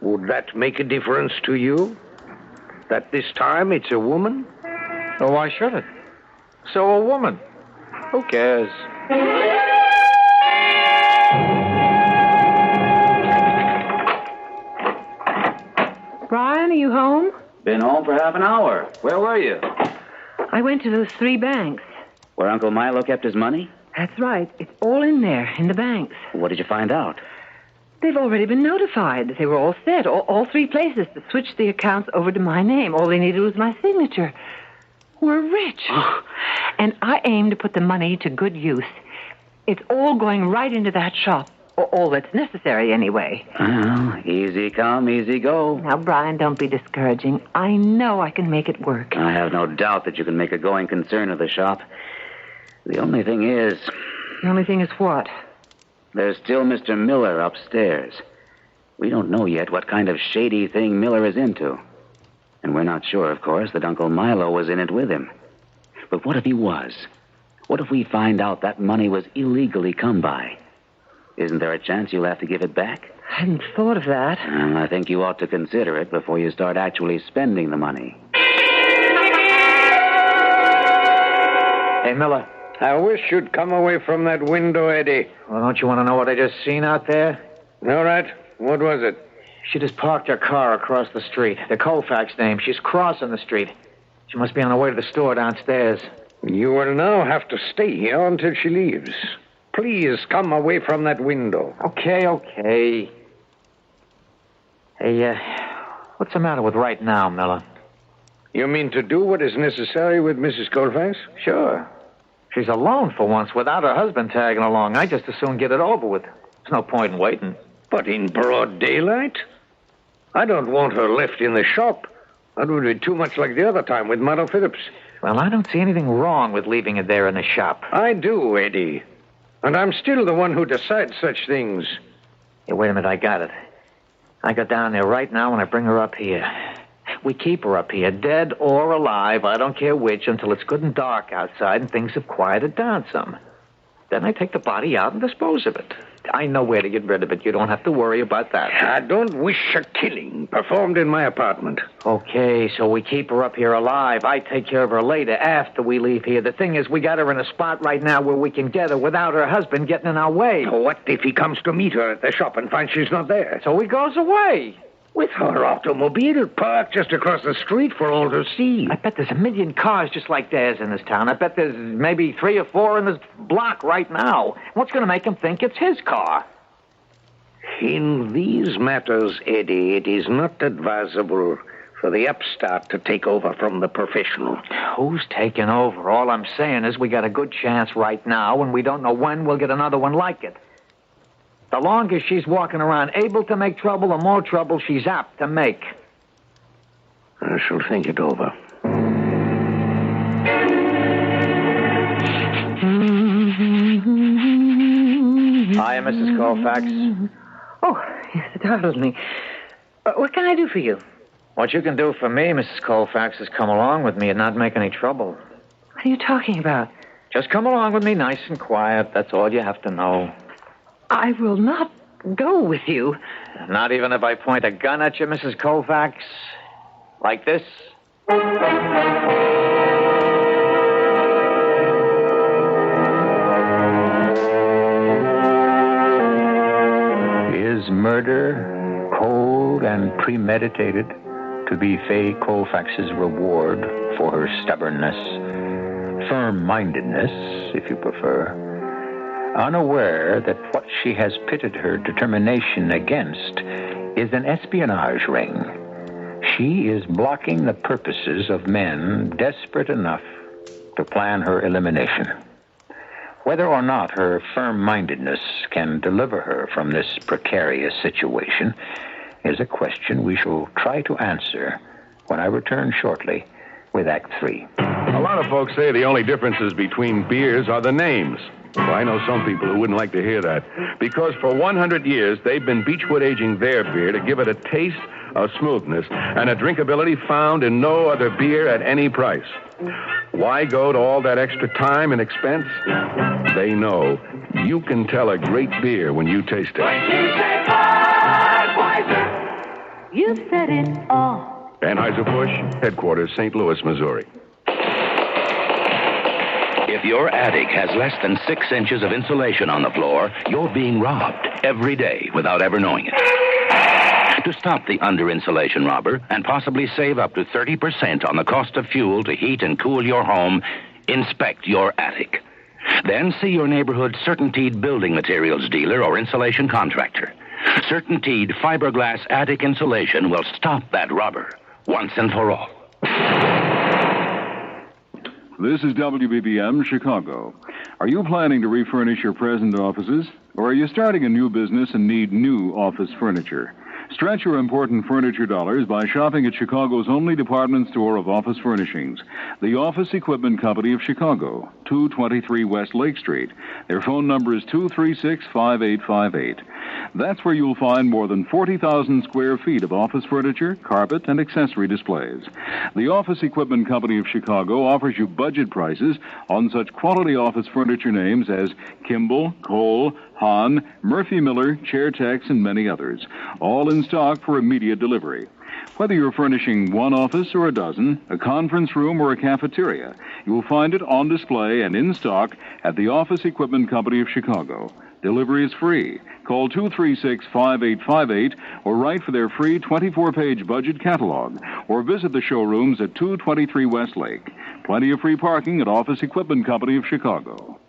Would that make a difference to you? That this time it's a woman? Oh, why should it? So a woman. Who cares? Brian, are you home? Been home for half an hour. Where were you? I went to those 3 banks. Where Uncle Milo kept his money? That's right. It's all in there, in the banks. What did you find out? They've already been notified. They were all set, all 3 places, to switch the accounts over to my name. All they needed was my signature. We're rich. And I aim to put the money to good use. It's all going right into that shop. Or all that's necessary, anyway. Well, easy come, easy go. Now, Brian, don't be discouraging. I know I can make it work. I have no doubt that you can make a going concern of the shop. The only thing is... The only thing is what? There's still Mr. Miller upstairs. We don't know yet what kind of shady thing Miller is into. And we're not sure, of course, that Uncle Milo was in it with him. But what if he was? What if we find out that money was illegally come by? Isn't there a chance you'll have to give it back? I hadn't thought of that. I think you ought to consider it before you start actually spending the money. Hey, Miller. I wish you'd come away from that window, Eddie. Well, don't you want to know what I just seen out there? All right. What was it? She just parked her car across the street. The Colfax name. She's crossing the street. She must be on her way to the store downstairs. You will now have to stay here until she leaves. Please come away from that window. Okay. Hey, what's the matter with right now, Miller? You mean to do what is necessary with Mrs. Colfax? Sure. She's alone for once without her husband tagging along. I just as soon get it over with. There's no point in waiting. But in broad daylight? I don't want her left in the shop. That would be too much like the other time with Mother Phillips. Well, I don't see anything wrong with leaving it there in the shop. I do, Eddie. And I'm still the one who decides such things. Hey, wait a minute, I got it. I go down there right now and I bring her up here. We keep her up here, dead or alive, I don't care which, until it's good and dark outside and things have quieted down some. Then I take the body out and dispose of it. I know where to get rid of it. You don't have to worry about that. I don't wish a killing performed in my apartment. Okay, so we keep her up here alive. I take care of her later, after we leave here. The thing is, we got her in a spot right now where we can get her without her husband getting in our way. What if he comes to meet her at the shop and finds she's not there? So he goes away. With her automobile parked just across the street for all to see. I bet there's 1 million cars just like theirs in this town. I bet there's maybe 3 or 4 in this block right now. What's going to make him think it's his car? In these matters, Eddie, it is not advisable for the upstart to take over from the professional. Who's taking over? All I'm saying is we got a good chance right now, and we don't know when we'll get another one like it. The longer she's walking around able to make trouble, the more trouble she's apt to make. I shall think it over. Hi, Mrs. Colfax. Oh, you startled me. What can I do for you? What you can do for me, Mrs. Colfax, is come along with me and not make any trouble. What are you talking about? Just come along with me nice and quiet. That's all you have to know. I will not go with you. Not even if I point a gun at you, Mrs. Colfax? Like this? premeditated to be Fay Colfax's reward for her stubbornness, firm-mindedness, if you prefer, unaware that what she has pitted her determination against is an espionage ring. She is blocking the purposes of men desperate enough to plan her elimination. Whether or not her firm-mindedness can deliver her from this precarious situation is a question we shall try to answer when I return shortly with Act 3. A lot of folks say the only differences between beers are the names. Well, I know some people who wouldn't like to hear that, because for 100 years they've been Beechwood aging their beer to give it a taste of smoothness and a drinkability found in no other beer at any price. Why go to all that extra time and expense? They know you can tell a great beer when you taste it. When you say Budweiser, you've said it all. Anheuser-Busch, headquarters, St. Louis, Missouri. If your attic has less than 6 inches of insulation on the floor, you're being robbed every day without ever knowing it. To stop the under-insulation robber and possibly save up to 30% on the cost of fuel to heat and cool your home, inspect your attic. Then see your neighborhood Certainteed building materials dealer or insulation contractor. Certainteed fiberglass attic insulation will stop that robber once and for all. This is WBBM Chicago. Are you planning to refurnish your present offices? Or are you starting a new business and need new office furniture? Stretch your important furniture dollars by shopping at Chicago's only department store of office furnishings, the Office Equipment Company of Chicago, 223 West Lake Street. Their phone number is 236-5858. That's where you'll find more than 40,000 square feet of office furniture, carpet, and accessory displays. The Office Equipment Company of Chicago offers you budget prices on such quality office furniture names as Kimball, Cole, Hahn, Murphy Miller, ChairTex, and many others, all in stock for immediate delivery. Whether you're furnishing one office or a dozen, a conference room or a cafeteria, you'll find it on display and in stock at the Office Equipment Company of Chicago. Delivery is free. Call 236-5858 or write for their free 24-page budget catalog or visit the showrooms at 223 Westlake. Plenty of free parking at Office Equipment Company of Chicago.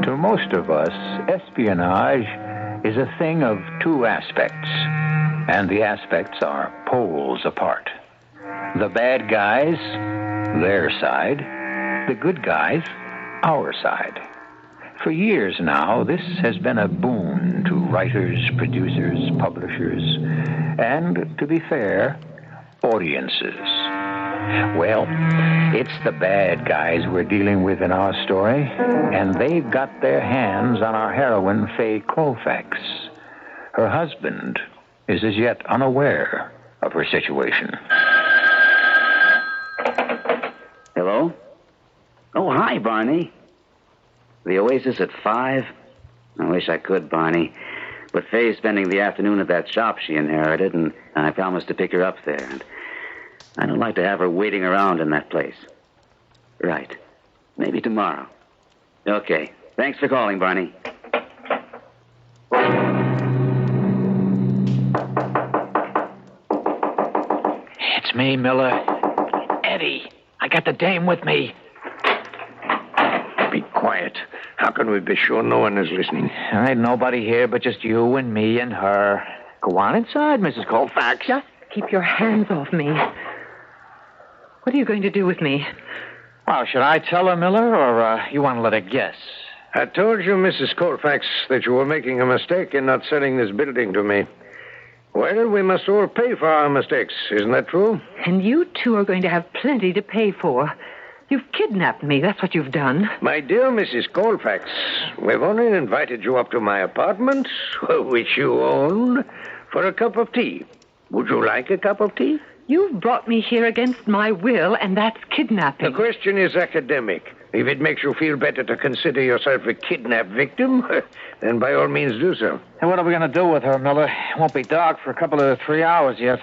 To most of us, espionage is a thing of two aspects, and the aspects are poles apart. The bad guys, their side. The good guys, our side. For years now, this has been a boon to writers, producers, publishers, and, to be fair, audiences. Well, it's the bad guys we're dealing with in our story, and they've got their hands on our heroine, Fay Colfax. Her husband is as yet unaware of her situation. Hello? Oh, hi, Barney. The Oasis at 5? I wish I could, Barney. But Fay's spending the afternoon at that shop she inherited, and I promised to pick her up there. And I don't like to have her waiting around in that place. Right. Maybe tomorrow. Okay. Thanks for calling, Barney. It's me, Miller. Eddie, I got the dame with me. Be quiet. How can we be sure no one is listening? There ain't nobody here but just you and me and her. Go on inside, Mrs. Colfax. Just keep your hands off me. What are you going to do with me? Well, should I tell her, Miller, or you want to let her guess? I told you, Mrs. Colfax, that you were making a mistake in not selling this building to me. Well, we must all pay for our mistakes. Isn't that true? And you two are going to have plenty to pay for. You've kidnapped me. That's what you've done. My dear Mrs. Colfax, we've only invited you up to my apartment, which you own, for a cup of tea. Would you like a cup of tea? You've brought me here against my will, and that's kidnapping. The question is academic. If it makes you feel better to consider yourself a kidnapped victim, then by all means do so. And what are we going to do with her, Miller? It won't be dark for a couple of 3 hours yet.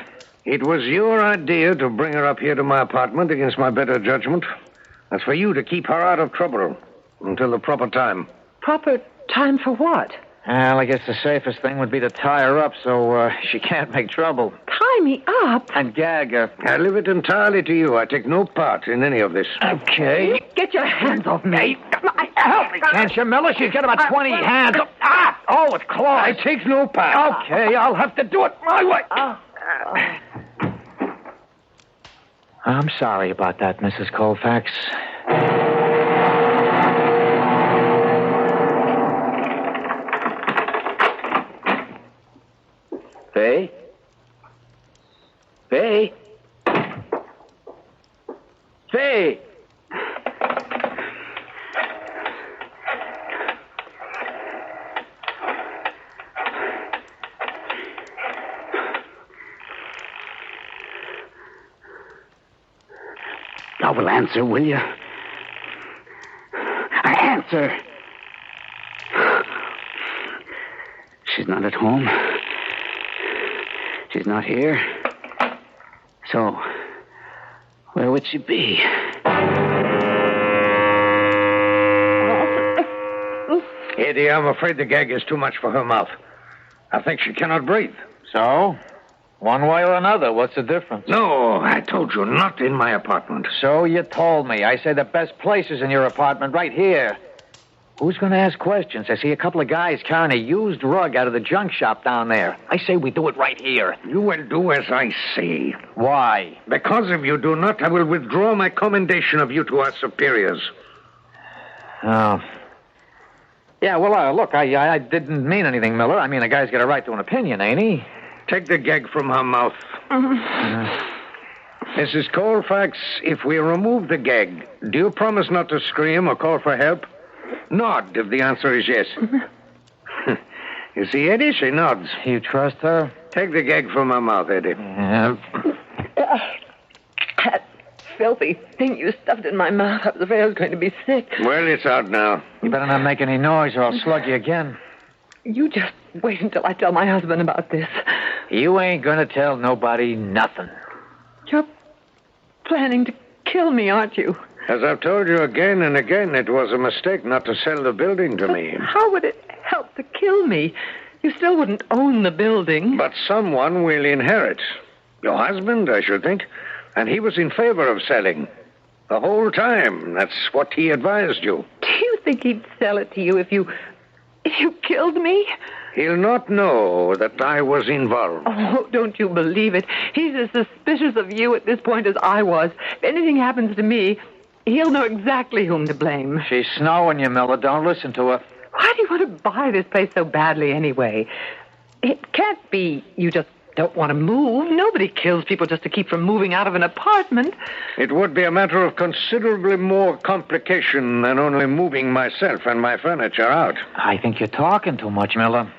It was your idea to bring her up here to my apartment against my better judgment. That's for you to keep her out of trouble until the proper time. Proper time for what? Well, I guess the safest thing would be to tie her up so she can't make trouble. Tie me up? And gag her. I leave it entirely to you. I take no part in any of this. Okay. Get your hands off me. Help me, can't you, Miller? She's got about 20 hands. Oh, it's claws. I take no part. Okay, I'll have to do it my way. I'm sorry about that, Mrs. Colfax. Faye? Faye? Faye! Now, will answer, will you? Answer! She's not at home. She's not here. So, where would she be? Eddie, I'm afraid the gag is too much for her mouth. I think she cannot breathe. So? One way or another, what's the difference? No, I told you, not in my apartment. So you told me. I say the best place is in your apartment, right here. Who's going to ask questions? I see a couple of guys carrying a used rug out of the junk shop down there. I say we do it right here. You will do as I say. Why? Because if you do not, I will withdraw my commendation of you to our superiors. Oh. Yeah, well, look, I didn't mean anything, Miller. I mean, a guy's got a right to an opinion, ain't he? Take the gag from her mouth. Mrs. Colfax, if we remove the gag, do you promise not to scream or call for help? Nod if the answer is yes. You see, Eddie, she nods. You trust her? Take the gag from her mouth, Eddie. That filthy thing you stuffed in my mouth. I was afraid I was going to be sick. Well, it's out now. You better not make any noise or I'll slug you again. You just wait until I tell my husband about this. You ain't gonna tell nobody nothing. You're planning to kill me, aren't you? As I've told you again and again, it was a mistake not to sell the building to me. How would it help to kill me? You still wouldn't own the building. But someone will inherit. Your husband, I should think. And he was in favor of selling. The whole time. That's what he advised you. Do you think he'd sell it to you if you killed me? He'll not know that I was involved. Oh, don't you believe it. He's as suspicious of you at this point as I was. If anything happens to me, he'll know exactly whom to blame. She's snowing you, Miller. Don't listen to her. Why do you want to buy this place so badly anyway? It can't be you just don't want to move. Nobody kills people just to keep from moving out of an apartment. It would be a matter of considerably more complication than only moving myself and my furniture out. I think you're talking too much, Miller.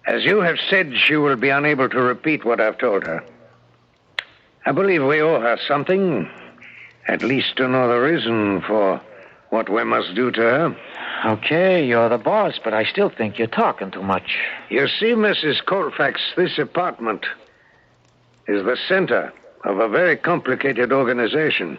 As you have said, she will be unable to repeat what I've told her. I believe we owe her something, at least to know the reason for what we must do to her. Okay, you're the boss, but I still think you're talking too much. You see, Mrs. Colfax, this apartment is the center of a very complicated organization.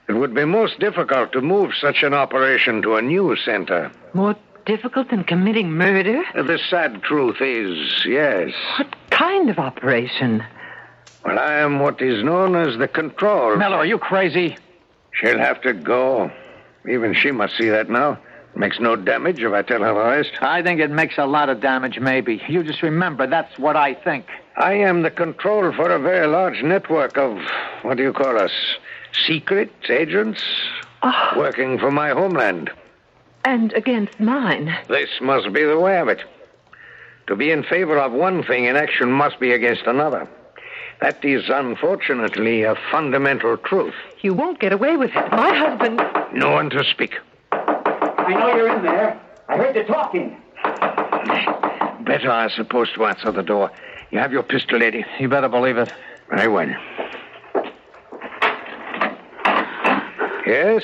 It would be most difficult to move such an operation to a new center. More difficult than committing murder? The sad truth is, yes. What kind of operation? Well, I am what is known as the control. Miller, are you crazy? She'll have to go. Even she must see that now. It makes no damage if I tell her the rest. I think it makes a lot of damage, maybe. You just remember, that's what I think. I am the control for a very large network of, what do you call us, secret agents working for my homeland. And against mine. This must be the way of it. To be in favor of one thing in action must be against another. That is, unfortunately, a fundamental truth. You won't get away with it. My husband... No one to speak. I know you're in there. I heard you talking. Better, I suppose, to answer the door. You have your pistol, Eddie. You better believe it. Very well. Yes?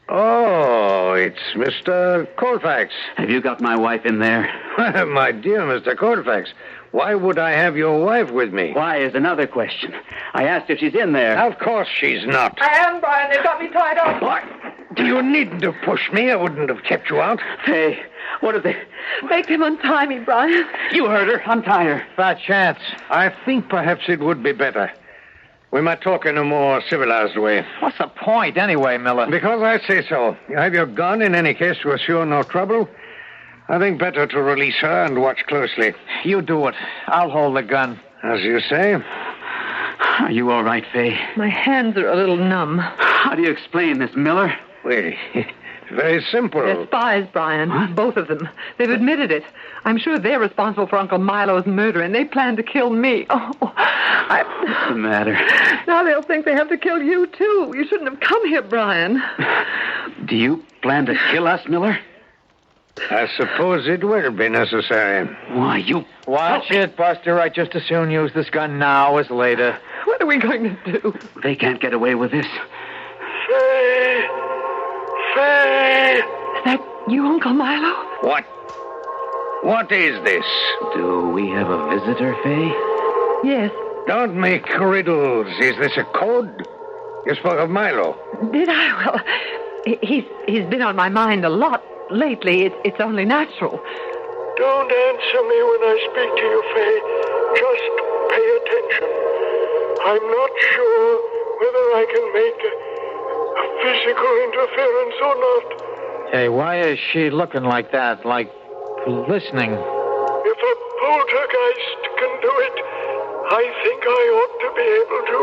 Oh, it's Mr. Colfax. Have you got my wife in there? My dear Mr. Colfax, why would I have your wife with me? Why is another question. I asked if she's in there. Of course she's not. I am, Brian. They've got me tied up. What? You needn't have pushed me. I wouldn't have kept you out. Hey, what are they? Make them untie me, Brian. You heard her. Untie her. Fat chance. I think perhaps it would be better. We might talk in a more civilized way. What's the point, anyway, Miller? Because I say so. You have your gun in any case to assure no trouble. I think better to release her and watch closely. You do it. I'll hold the gun. As you say. Are you all right, Fay? My hands are a little numb. How do you explain this, Miller? Well, very simple. They're spies, Brian. What? Both of them. They've admitted it. I'm sure they're responsible for Uncle Milo's murder, and they plan to kill me. What's the matter? Now they'll think they have to kill you, too. You shouldn't have come here, Brian. Do you plan to kill us, Miller? I suppose it will be necessary. Why, you... Watch it, Buster. I'd just as soon use this gun now as later. What are we going to do? They can't get away with this. Faye! Faye! Is that you, Uncle Milo? What? What is this? Do we have a visitor, Fay? Yes. Don't make riddles. Is this a code? You spoke of Milo. Did I? Well, he's been on my mind a lot lately. It's only natural. Don't answer me when I speak to you, Faye. Just pay attention. I'm not sure whether I can make a physical interference or not. Hey, why is she looking like that? Like listening? If a poltergeist can do it, I think I ought to be able to.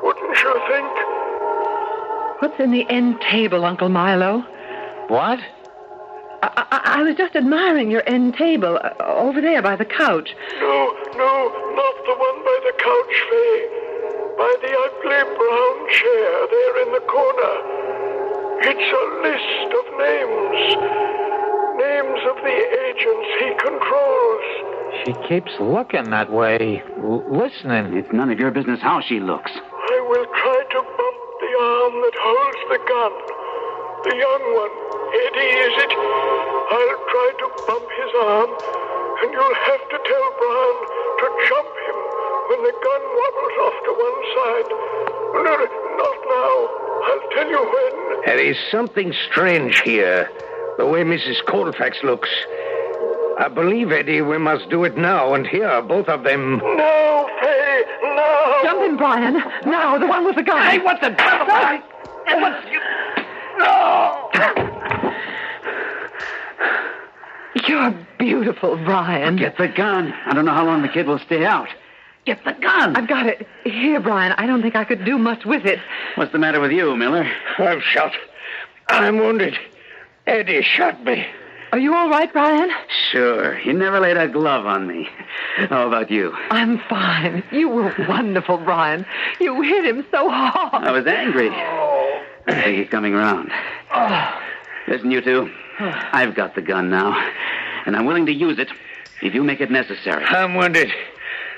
Wouldn't you think? What's in the end table, Uncle Milo? What? I was just admiring your end table over there by the couch. No, not the one by the couch, Faye. By the ugly brown chair there in the corner. It's a list of names. Names of the agents he controls. She keeps looking that way, listening. It's none of your business how she looks. I will try to bump the arm that holds the gun. The young one. Eddie, is it? I'll try to bump his arm, and you'll have to tell Brian to jump him when the gun wobbles off to one side. No, not now. I'll tell you when. There is something strange here, the way Mrs. Colfax looks. I believe, Eddie, we must do it now, and here, both of them. No, Faye, no! Jump in, Brian. Now, the one with the gun. Hey, what the devil? What's you... No! You're beautiful, Brian. Get the gun. I don't know how long the kid will stay out. Get the gun. I've got it. Here, Brian. I don't think I could do much with it. What's the matter with you, Miller? I'm shot. I'm wounded. Eddie shot me. Are you all right, Brian? Sure. You never laid a glove on me. How about you? I'm fine. You were wonderful, Brian. You hit him so hard. I was angry. I think he's coming round. Listen, you two. I've got the gun now, and I'm willing to use it if you make it necessary. I'm wounded.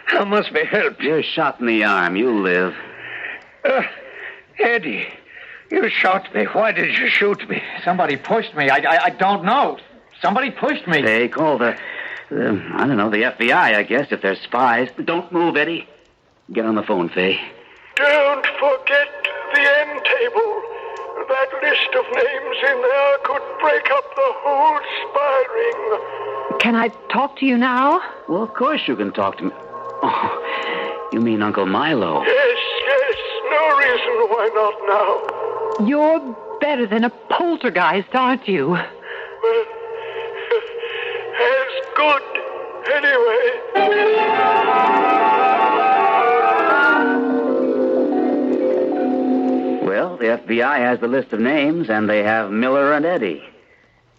I must be helped. You're shot in the arm. You live. Eddie, you shot me. Why did you shoot me? Somebody pushed me. I don't know. Somebody pushed me. They call the FBI, I guess, if they're spies. Don't move, Eddie. Get on the phone, Faye. Don't forget the end table. That list of names in there could break up the whole spy ring. Can I talk to you now? Well, of course you can talk to me. Oh, you mean Uncle Milo? Yes. No reason why not now. You're better than a poltergeist, aren't you? Well, as good, anyway. Well, the FBI has the list of names, and they have Miller and Eddie.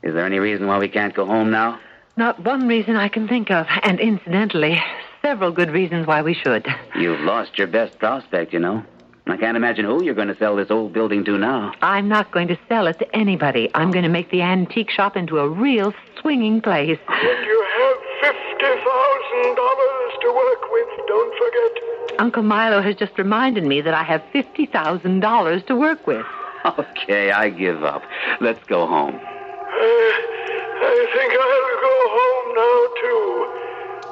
Is there any reason why we can't go home now? Not one reason I can think of, and incidentally, several good reasons why we should. You've lost your best prospect, you know. I can't imagine who you're going to sell this old building to now. I'm not going to sell it to anybody. I'm going to make the antique shop into a real swinging place. And you have $50,000 to work with, don't forget. Uncle Milo has just reminded me that I have $50,000 to work with. Okay, I give up. Let's go home. I think I'll go home now, too.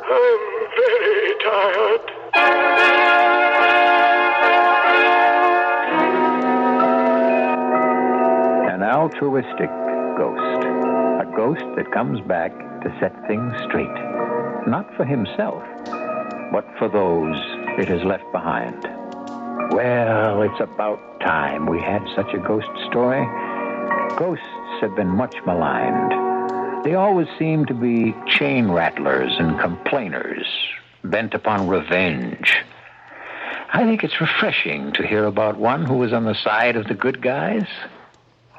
I'm very tired. An altruistic ghost. A ghost that comes back to set things straight. Not for himself, but for those it has left behind. Well, it's about time we had such a ghost story. Ghosts have been much maligned. They always seem to be chain rattlers and complainers, bent upon revenge. I think it's refreshing to hear about one who was on the side of the good guys.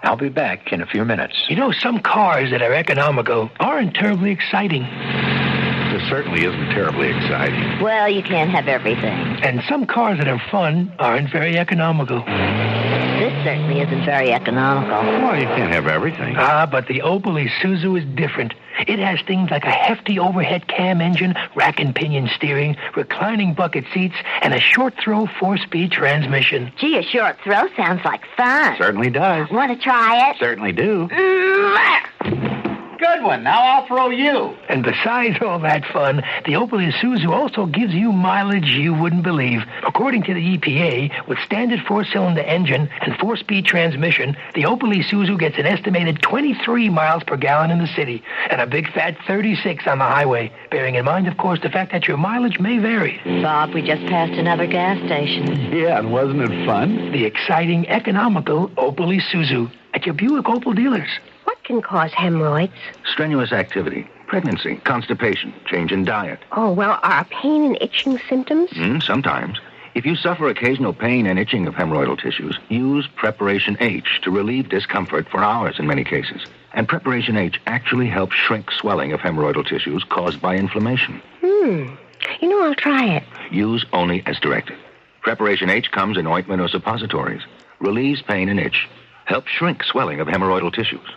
I'll be back in a few minutes. You know, some cars that are economical aren't terribly exciting. This certainly isn't terribly exciting. Well, you can't have everything. And some cars that are fun aren't very economical. This certainly isn't very economical. Well, you can't have everything. But the Opel Isuzu is different. It has things like a hefty overhead cam engine, rack and pinion steering, reclining bucket seats, and a short-throw 4-speed transmission. Gee, a short throw sounds like fun. Certainly does. Want to try it? Certainly do. Good one. Now I'll throw you. And besides all that fun, the Opel Isuzu also gives you mileage you wouldn't believe. According to the EPA, with standard 4-cylinder engine and 4-speed transmission, the Opel Isuzu gets an estimated 23 miles per gallon in the city and a big fat 36 on the highway, bearing in mind, of course, the fact that your mileage may vary. Bob, we just passed another gas station. Yeah, and wasn't it fun? The exciting, economical Opel Isuzu at your Buick Opel dealers. What can cause hemorrhoids? Strenuous activity, pregnancy, constipation, change in diet. Oh, well, are pain and itching symptoms? Sometimes. If you suffer occasional pain and itching of hemorrhoidal tissues, use Preparation H to relieve discomfort for hours in many cases. And Preparation H actually helps shrink swelling of hemorrhoidal tissues caused by inflammation. You know, I'll try it. Use only as directed. Preparation H comes in ointment or suppositories. Relieves pain and itch. Helps shrink swelling of hemorrhoidal tissues.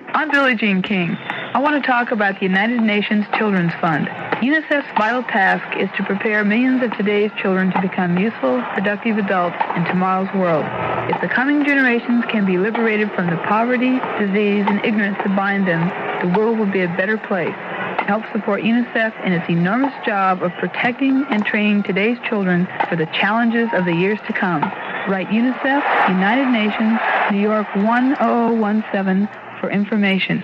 I'm Billie Jean King. I want to talk about the United Nations Children's Fund. UNICEF's vital task is to prepare millions of today's children to become useful, productive adults in tomorrow's world. If the coming generations can be liberated from the poverty, disease, and ignorance that bind them, the world will be a better place. To help support UNICEF in its enormous job of protecting and training today's children for the challenges of the years to come. Write UNICEF, United Nations, New York 10017 for information.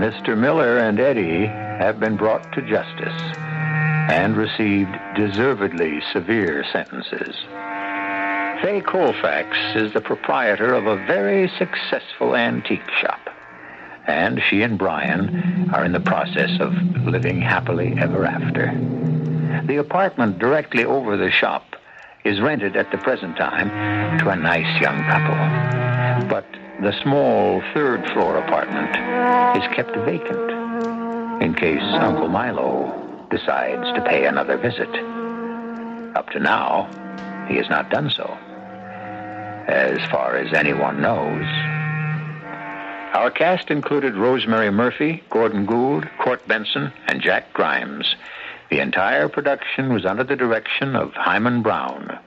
Mr. Miller and Eddie have been brought to justice and received deservedly severe sentences. Fay Colfax is the proprietor of a very successful antique shop, and she and Brian are in the process of living happily ever after. The apartment directly over the shop is rented at the present time to a nice young couple, but the small third-floor apartment is kept vacant in case Uncle Milo decides to pay another visit. Up to now, he has not done so, as far as anyone knows. Our cast included Rosemary Murphy, Gordon Gould, Court Benson, and Jack Grimes. The entire production was under the direction of Hyman Brown.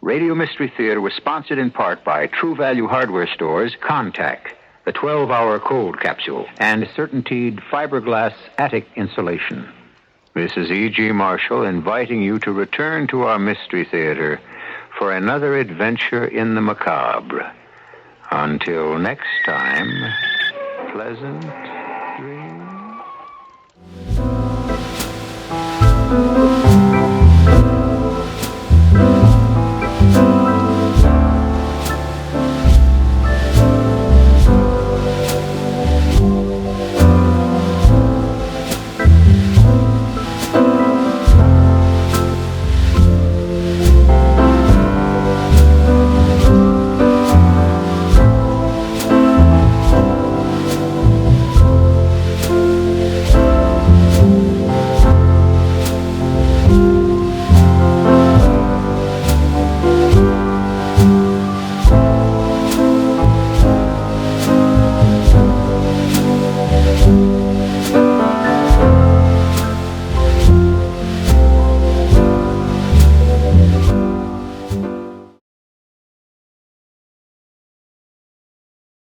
Radio Mystery Theater was sponsored in part by True Value Hardware Stores, Contact, the 12-hour cold capsule, and Certainteed fiberglass attic insulation. This is E.G. Marshall inviting you to return to our Mystery Theater for another adventure in the macabre. Until next time, pleasant dreams.